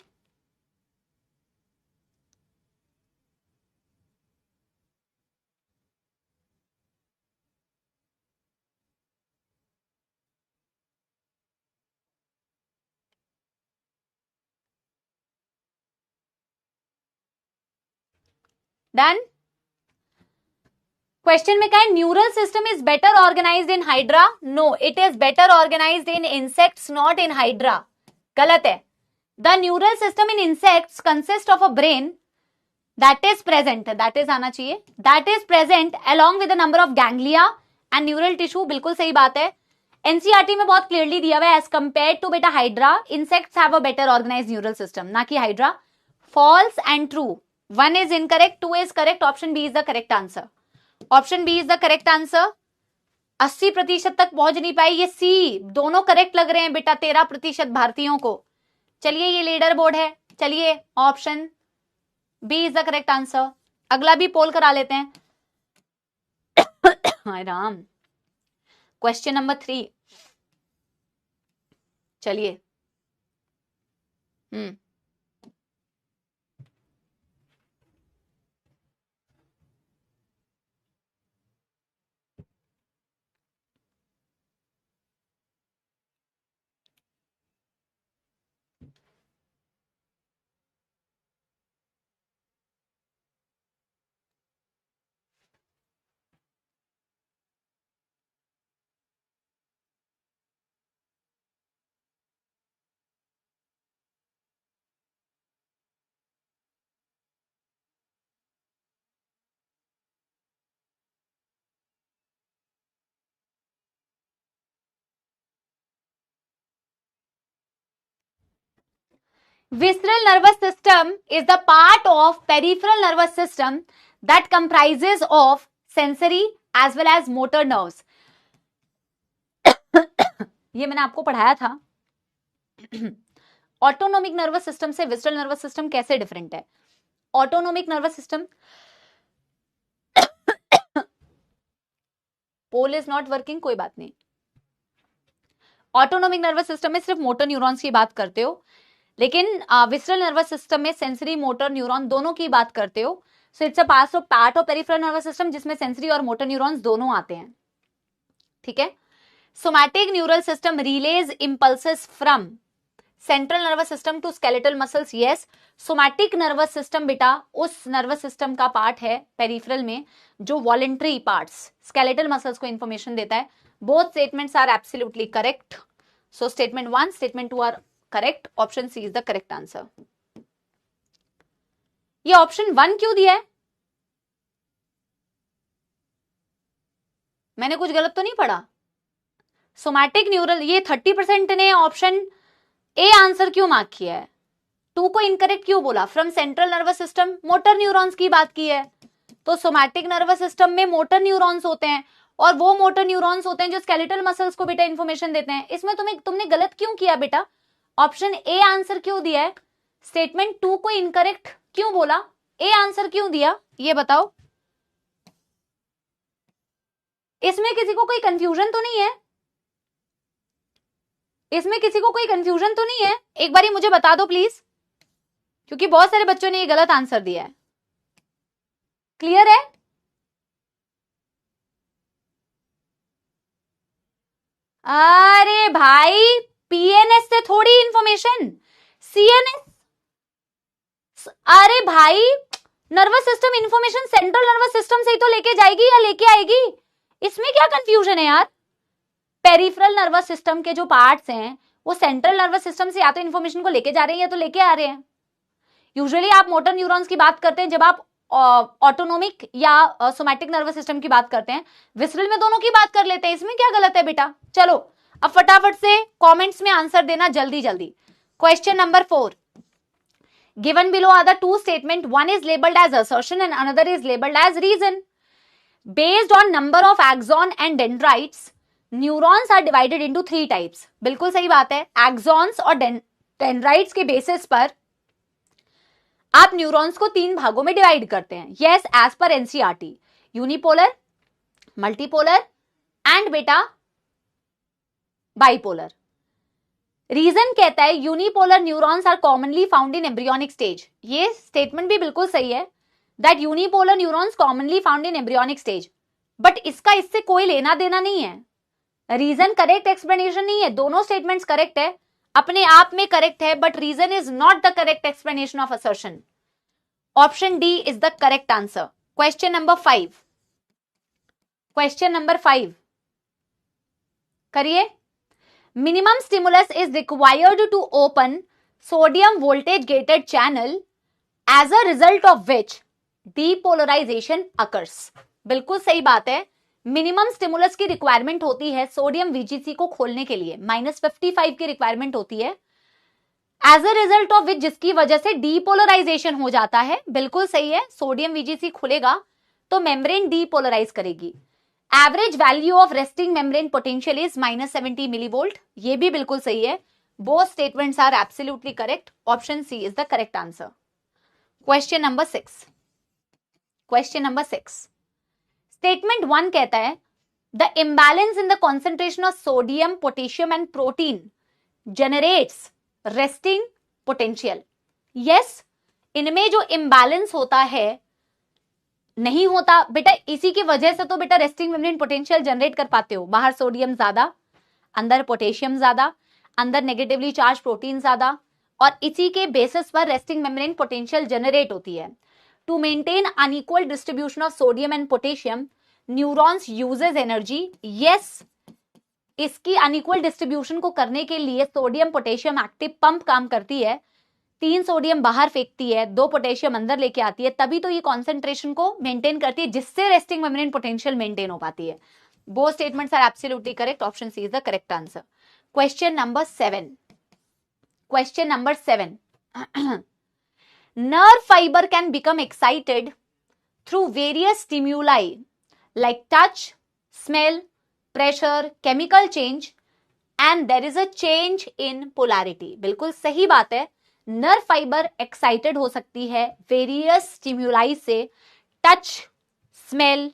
डन. क्वेश्चन में कहा है neural system is better organised in hydra. No, it is better organised in insects, not in hydra. गलत है. The neural system in insects consist of a brain that is present, that is आना चाहिए, that is present along with the number of ganglia and neural tissue. बिल्कुल सही बात है. NCERT में बहुत क्लियरली दिया हुआ है एज कंपेयर टू बेटा hydra insects have a better organised neural system, ना कि hydra. False and true. 1 is incorrect, 2 is correct. Option B is the correct answer. Option B is the correct answer. 80% तक पहुंच नहीं पाई. ये सी दोनों correct लग रहे हैं बेटा 13% भारतीयों को. चलिए, ये लीडर बोर्ड है. चलिए, option B is the correct answer. अगला भी पोल करा लेते हैं. हाय राम. क्वेश्चन नंबर 3, चलिए. Visceral nervous system is the part of peripheral nervous system that comprises of sensory as well as motor nerves. ये मैंने आपको पढ़ाया था. ऑटोनोमिक नर्वस सिस्टम से विसरल नर्वस सिस्टम कैसे डिफरेंट है. Autonomic nervous system, poll is not working, कोई बात नहीं. ऑटोनोमिक नर्वस सिस्टम में सिर्फ मोटर न्यूरॉन्स की बात करते हो, लेकिन विसरल नर्वस सिस्टम में सेंसरी मोटर न्यूरॉन दोनों की बात करते हो. So it's a part of peripheral nervous system जिसमें सेंसरी और मोटर न्यूरॉन्स दोनों आते हैं. ठीक है. Somatic neural system relays impulses from central nervous system to skeletal muscles. Yes, somatic nervous system बेटा उस नर्वस सिस्टम का पार्ट है पेरिफेरल में जो वॉलेंट्री पार्ट्स स्केलेटल मसल्स को इंफॉर्मेशन देता है. Both statements are absolutely correct. So statement 1, statement 2 are correct. Option C is the correct answer. ये ऑप्शन 1 क्यों दिया है? मैंने कुछ गलत तो नहीं पढ़ा? सोमैटिक न्यूरल, ये 30% ने ऑप्शन ए आंसर क्यों मार्क किया है? 2 को इनकरेक्ट क्यों बोला? From central nervous system, motor neurons की बात की है. तो सोमैटिक नर्वस सिस्टम में मोटर न्यूरॉन्स होते हैं और वो मोटर न्यूरॉन्स होते हैं जो स्केलेटल मसल्स को बेटा इंफॉर्मेशन देते हैं. इसमें तुमने गलत क्यों किया बेटा? ऑप्शन ए आंसर क्यों दिया है? स्टेटमेंट 2 को इनकरेक्ट क्यों बोला? ए आंसर क्यों दिया? ये बताओ. इसमें किसी को कोई कंफ्यूजन तो नहीं है? इसमें किसी को कोई कंफ्यूजन तो नहीं है? एक बारी मुझे बता दो प्लीज, क्योंकि बहुत सारे बच्चों ने ये गलत आंसर दिया है. क्लियर है? अरे भाई, पीएनएस से थोड़ी इंफॉर्मेशन, सीएनएस। अरे भाई, nervous system information central nervous system से ही तो लेके जाएगी या लेके आएगी, इसमें क्या कंफ्यूजन है यार? पेरिफेरल नर्वस सिस्टम के जो पार्ट्स हैं वो सेंट्रल नर्वस सिस्टम से या तो इंफॉर्मेशन को लेके जा रहे हैं या तो लेके आ रहे हैं। यूजुअली आप मोटर न्यूरॉन्स की बात करते हैं जब आप ऑटोनोमिक या सोमैटिक नर्वस सिस्टम की बात करते हैं, विसरल में दोनों की बात कर लेते हैं, इसमें क्या गलत है बेटा? चलो अब फटाफट से कमेंट्स में आंसर देना जल्दी जल्दी। Question number 4, given below are the two statement, one is labeled as assertion and another is labeled as reason. Based on number of axon and dendrites, neurons are divided into 3 types. बिल्कुल सही बात है, axons और dendrites के basis पर आप neurons को 3 भागों में डिवाइड करते हैं। Yes, as per NCERT, unipolar, multipolar and बेटा बाइपोलर। रीजन कहता है unipolar neurons are commonly found in embryonic stage. ये स्टेटमेंट भी बिल्कुल सही है, that unipolar neurons commonly found in embryonic stage, but इसका इससे कोई लेना देना नहीं है। रीजन करेक्ट एक्सप्लेनेशन नहीं है, दोनों स्टेटमेंट्स करेक्ट है, अपने आप में करेक्ट है, but reason is not the correct explanation of assertion. Option D is the correct answer. Question number 5, question number 5 करिए। Minimum stimulus is required to open sodium voltage gated channel as a result of which depolarization occurs. बिल्कुल सही बात है, minimum stimulus की requirement होती है sodium वीजीसी को खोलने के लिए, -55 की रिक्वायरमेंट होती है, as a result of which जिसकी वजह से डीपोलराइजेशन हो जाता है। बिल्कुल सही है, सोडियम वीजीसी खुलेगा तो मेम्ब्रेन डीपोलराइज करेगी। Average value of resting membrane potential is -70 millivolt, ये भी बिल्कुल सही है। Both statements are absolutely correct. Option C is the correct answer. Question number 6, question number 6, statement 1 कहता है the imbalance in the concentration of sodium, potassium and protein generates resting potential. Yes, इनमें जो imbalance होता है नहीं होता बेटा, इसी की वजह से तो बेटा रेस्टिंग मेम्ब्रेन पोटेंशियल जनरेट कर पाते हो। बाहर सोडियम ज्यादा, अंदर पोटेशियम ज्यादा, अंदर नेगेटिवली चार्ज प्रोटीन ज्यादा, और इसी के बेसिस पर रेस्टिंग मेम्ब्रेन पोटेंशियल जनरेट होती है। To maintain unequal distribution of sodium and potassium, neurons uses energy. Yes, इसकी अनइक्वल डिस्ट्रीब्यूशन को करने के लिए सोडियम पोटेशियम एक्टिव पंप काम करती है, 3 सोडियम बाहर फेंकती है, 2 पोटेशियम अंदर लेके आती है, तभी तो ये कॉन्सेंट्रेशन को मेंटेन करती है, जिससे रेस्टिंग मेम्ब्रेन पोटेंशियल मेंटेन हो पाती है। Both statements are absolutely correct. Option C is the correct answer. Question number 7, question number 7, nerve fiber can become excited through various stimuli like touch, smell, pressure, chemical change, and there is a change in polarity. बिल्कुल सही बात है, nerve fibre excited हो सकती है various stimuli से, touch, smell,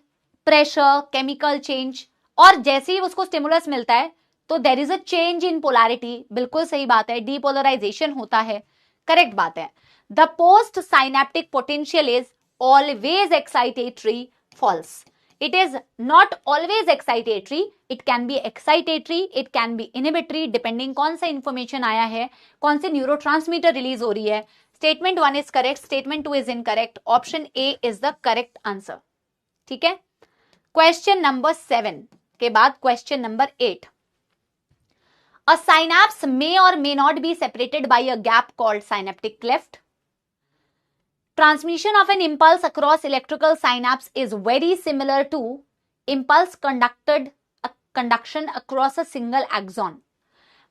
pressure, chemical change, और जैसे ही उसको स्टिमुलस मिलता है तो there is a change in polarity. बिल्कुल सही बात है, डीपोलराइजेशन होता है, करेक्ट बात है। The post synaptic potential is always excitatory, false. It is not always excitatory, it can be excitatory, it can be inhibitory, depending कौन सा इंफॉर्मेशन आया है, कौन से न्यूरोट्रांसमीटर रिलीज हो रही है। Statement 1 is correct, statement 2 is incorrect. Option A is the correct answer. ठीक है, क्वेश्चन नंबर 7 के बाद question number 8, a synapse may or may not be separated by a gap called synaptic cleft. Transmission of an impulse across electrical synapse is very similar to impulse conduction across a single axon.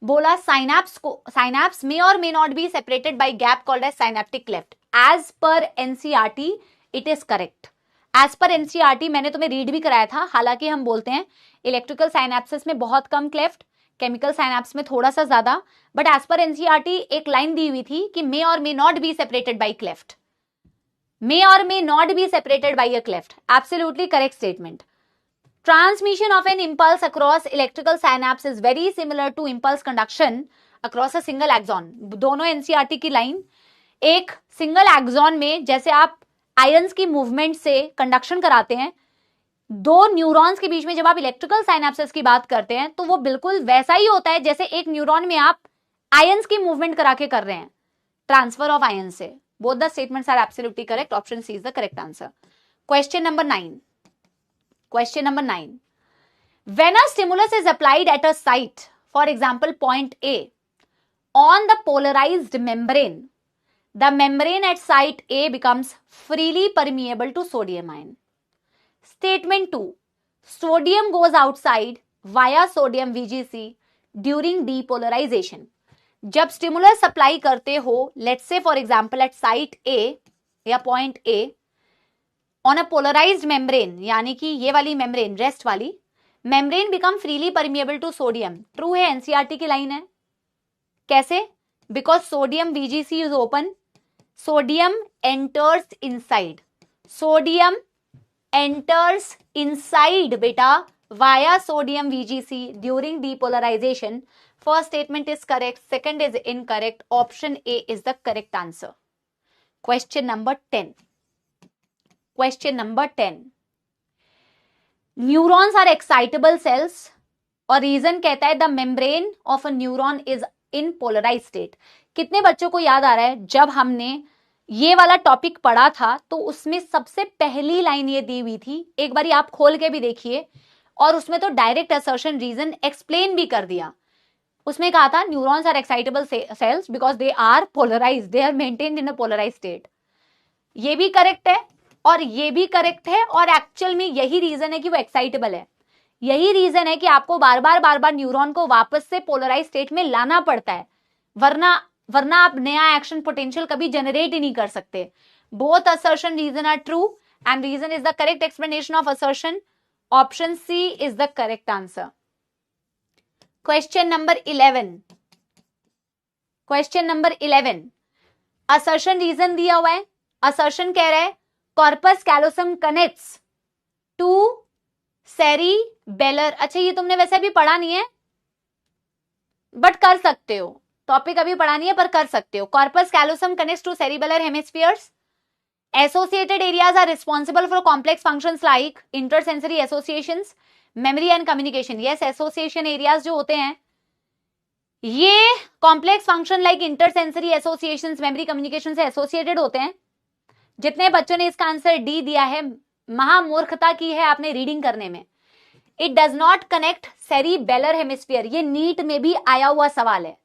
बोला synapse may or may not be separated by gap called as synaptic cleft. As per NCERT, it is correct. As per NCERT मैंने तुम्हें read भी कराया था, हालांकि हम बोलते हैं इलेक्ट्रिकल साइनेप्सिस में बहुत कम क्लेफ्ट, केमिकल साइनेप्स में थोड़ा सा ज्यादा, बट एज पर NCERT एक लाइन दी हुई थी कि may or may not be separated by cleft. May or may not be separated by a cleft. Absolutely correct statement. Transmission of an impulse across electrical synapse is very similar to impulse conduction across a single axon. दोनों NCERT की line, एक single axon में जैसे आप ions की movement से conduction कराते हैं, दो न्यूरॉन्स के बीच में जब आप इलेक्ट्रिकल साइनेप्सिस की बात करते हैं तो वो बिल्कुल वैसा ही होता है जैसे एक न्यूरॉन में आप आयंस की मूवमेंट करा के कर रहे हैं, ट्रांसफर ऑफ आयन से। Both the statements are absolutely correct, option C is the correct answer. Question number 9, question number 9, when a stimulus is applied at a site, for example point A, on the polarized membrane, the membrane at site A becomes freely permeable to sodium ion. Statement 2, sodium goes outside via sodium VGC during depolarization. जब stimulus apply करते हो, let's say for example at site A या point A on a polarized membrane, यानी कि ये वाली membrane, rest वाली membrane become freely permeable to sodium. True है, एनसीईआरटी की लाइन है। कैसे? Because sodium VGC is open, sodium enters inside, sodium enters inside बेटा via sodium VGC during depolarization. First statement is correct, second is incorrect. Option A is the correct answer. Question number 10. Question number 10. Neurons are excitable cells और reason कहता है the membrane of a neuron is in polarized state. कितने बच्चों को याद आ रहा है जब हमने ये वाला टॉपिक पढ़ा था तो उसमें सबसे पहली लाइन ये दी हुई थी, एक बारी आप खोल के भी देखिए, और उसमें तो डायरेक्ट असर्शन रीजन एक्सप्लेन भी कर दिया। उसमें कहा था neurons are excitable cells because they are polarised, they are maintained in a polarised state. ये भी करेक्ट है और ये भी करेक्ट है, और एक्चुअल में यही रीजन है कि वो एक्साइटेबल है। यही रीजन है कि आपको बार बार न्यूरॉन को वापस से पोलराइज स्टेट में लाना पड़ता है, वरना आप नया एक्शन पोटेंशियल कभी जनरेट ही नहीं कर सकते। Both assertion reason are true and reason is the correct explanation of assertion. Option C is the correct answer. Question number 11. Question number 11. Assertion reason दिया हुआ है। Assertion कह रहा है corpus callosum connects to cerebellar। अच्छा, ये तुमने वैसे भी पढ़ा नहीं है, बट कर सकते हो। टॉपिक अभी पढ़ा नहीं है पर कर सकते हो। Corpus callosum connects to cerebellar hemispheres. Associated areas are responsible for complex functions like intersensory associations, memory and communication. Yes, association areas जो होते हैं ये complex function like intersensory associations, memory, communication से associated होते हैं। जितने बच्चों ने इसका आंसर डी दिया है, महामूर्खता की है आपने रीडिंग करने में। It does not connect cerebellar hemisphere. ये नीट में भी आया हुआ सवाल है।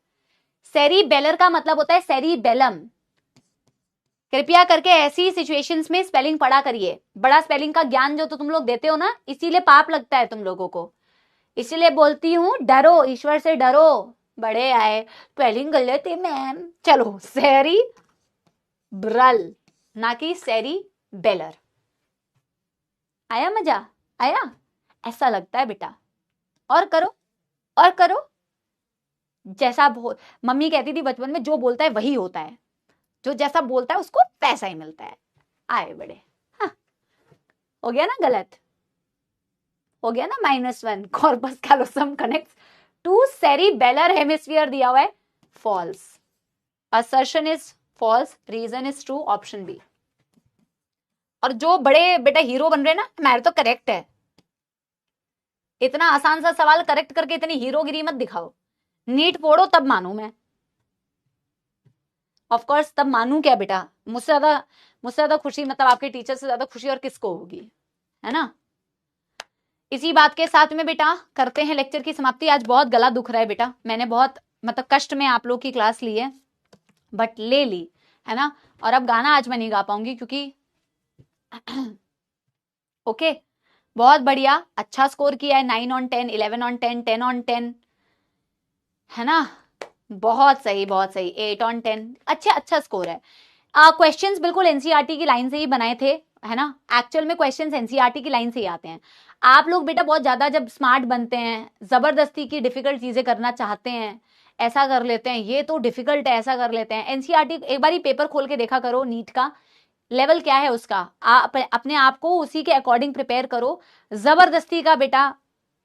cerebellar का मतलब होता है cerebellum। कृपया करके ऐसी सिचुएशंस में स्पेलिंग पढ़ा करिए। बड़ा स्पेलिंग का ज्ञान जो तो तुम लोग देते हो ना, इसीलिए पाप लगता है तुम लोगों को। इसीलिए बोलती हूँ डरो, ईश्वर से डरो। बड़े आए स्पेलिंग गलत है मैम। चलो, सेरी ब्रल ना कि सेरी बेलर। आया मजा? आया? ऐसा लगता है बेटा। और करो और करो। जैसा मम्मी कहती थी बचपन में, जो बोलता है वही होता है, जो जैसा बोलता है उसको पैसा ही मिलता है। आए बड़े। हाँ, हो गया ना गलत? हो गया ना -1। Corpus callosum connects to cerebellar hemisphere दिया हुआ है, false. Assertion is false, reason is true, option B. और जो बड़े बेटा हीरो बन रहे ना, हमारे तो करेक्ट है। इतना आसान सा सवाल करेक्ट करके इतनी हीरोगिरी मत दिखाओ। नीट फोड़ो तब मानू मैं। ऑफ कोर्स तब मानू क्या बेटा, मुझसे ज्यादा खुशी, मतलब आपके टीचर से ज्यादा खुशी और किसको होगी, है ना। इसी बात के साथ में बेटा करते हैं लेक्चर की समाप्ति। आज बहुत गला दुख रहा है बेटा, मैंने बहुत मतलब कष्ट में आप लोग की क्लास ली है, बट ले ली है ना। और अब गाना आज मैं नहीं गा पाऊंगी क्योंकि ओके। बहुत बढ़िया, अच्छा स्कोर किया है। 9 on 10, 11 on 10, 10 on 10, है ना। बहुत सही, बहुत सही। 8 on 10, अच्छा स्कोर है। क्वेश्चंस बिल्कुल एनसीईआरटी की लाइन से ही बनाए थे, है ना। एक्चुअल में क्वेश्चंस एनसीईआरटी की लाइन से ही आते हैं। आप लोग बेटा बहुत ज्यादा जब स्मार्ट बनते हैं, जबरदस्ती की डिफिकल्ट चीजें करना चाहते हैं, ऐसा कर लेते हैं, ये तो डिफिकल्ट है, ऐसा कर लेते हैं। एनसीईआरटी एक बार ही पेपर खोल के देखा करो, नीट का लेवल क्या है उसका, आप अपने आप को उसी के अकॉर्डिंग प्रिपेयर करो। जबरदस्ती का बेटा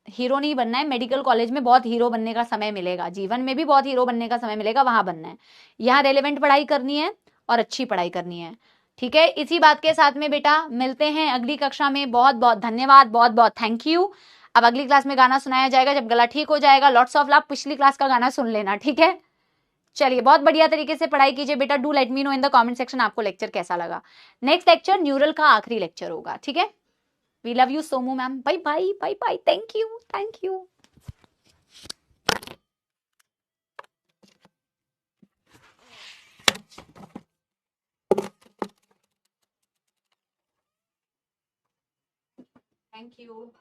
हीरो नहीं बनना है। मेडिकल कॉलेज में बहुत हीरो बनने का समय मिलेगा, जीवन में भी बहुत हीरो बनने का समय मिलेगा, वहां बनना है। यहाँ रेलेवेंट पढ़ाई करनी है और अच्छी पढ़ाई करनी है। ठीक है, इसी बात के साथ में बेटा मिलते हैं अगली कक्षा में। बहुत बहुत धन्यवाद, बहुत बहुत थैंक यू। अब अगली क्लास में गाना सुनाया जाएगा जब गला ठीक हो जाएगा। लॉट्स ऑफ लव, पिछली क्लास का गाना सुन लेना, ठीक है। चलिए, बहुत बढ़िया तरीके से पढ़ाई कीजिए बेटा। Do let me know in the comment section आपको लेक्चर कैसा लगा। नेक्स्ट लेक्चर न्यूरल का आखिरी लेक्चर होगा, ठीक है। We love you Somu ma'am, bye bye bye bye, thank you thank you. Thank you.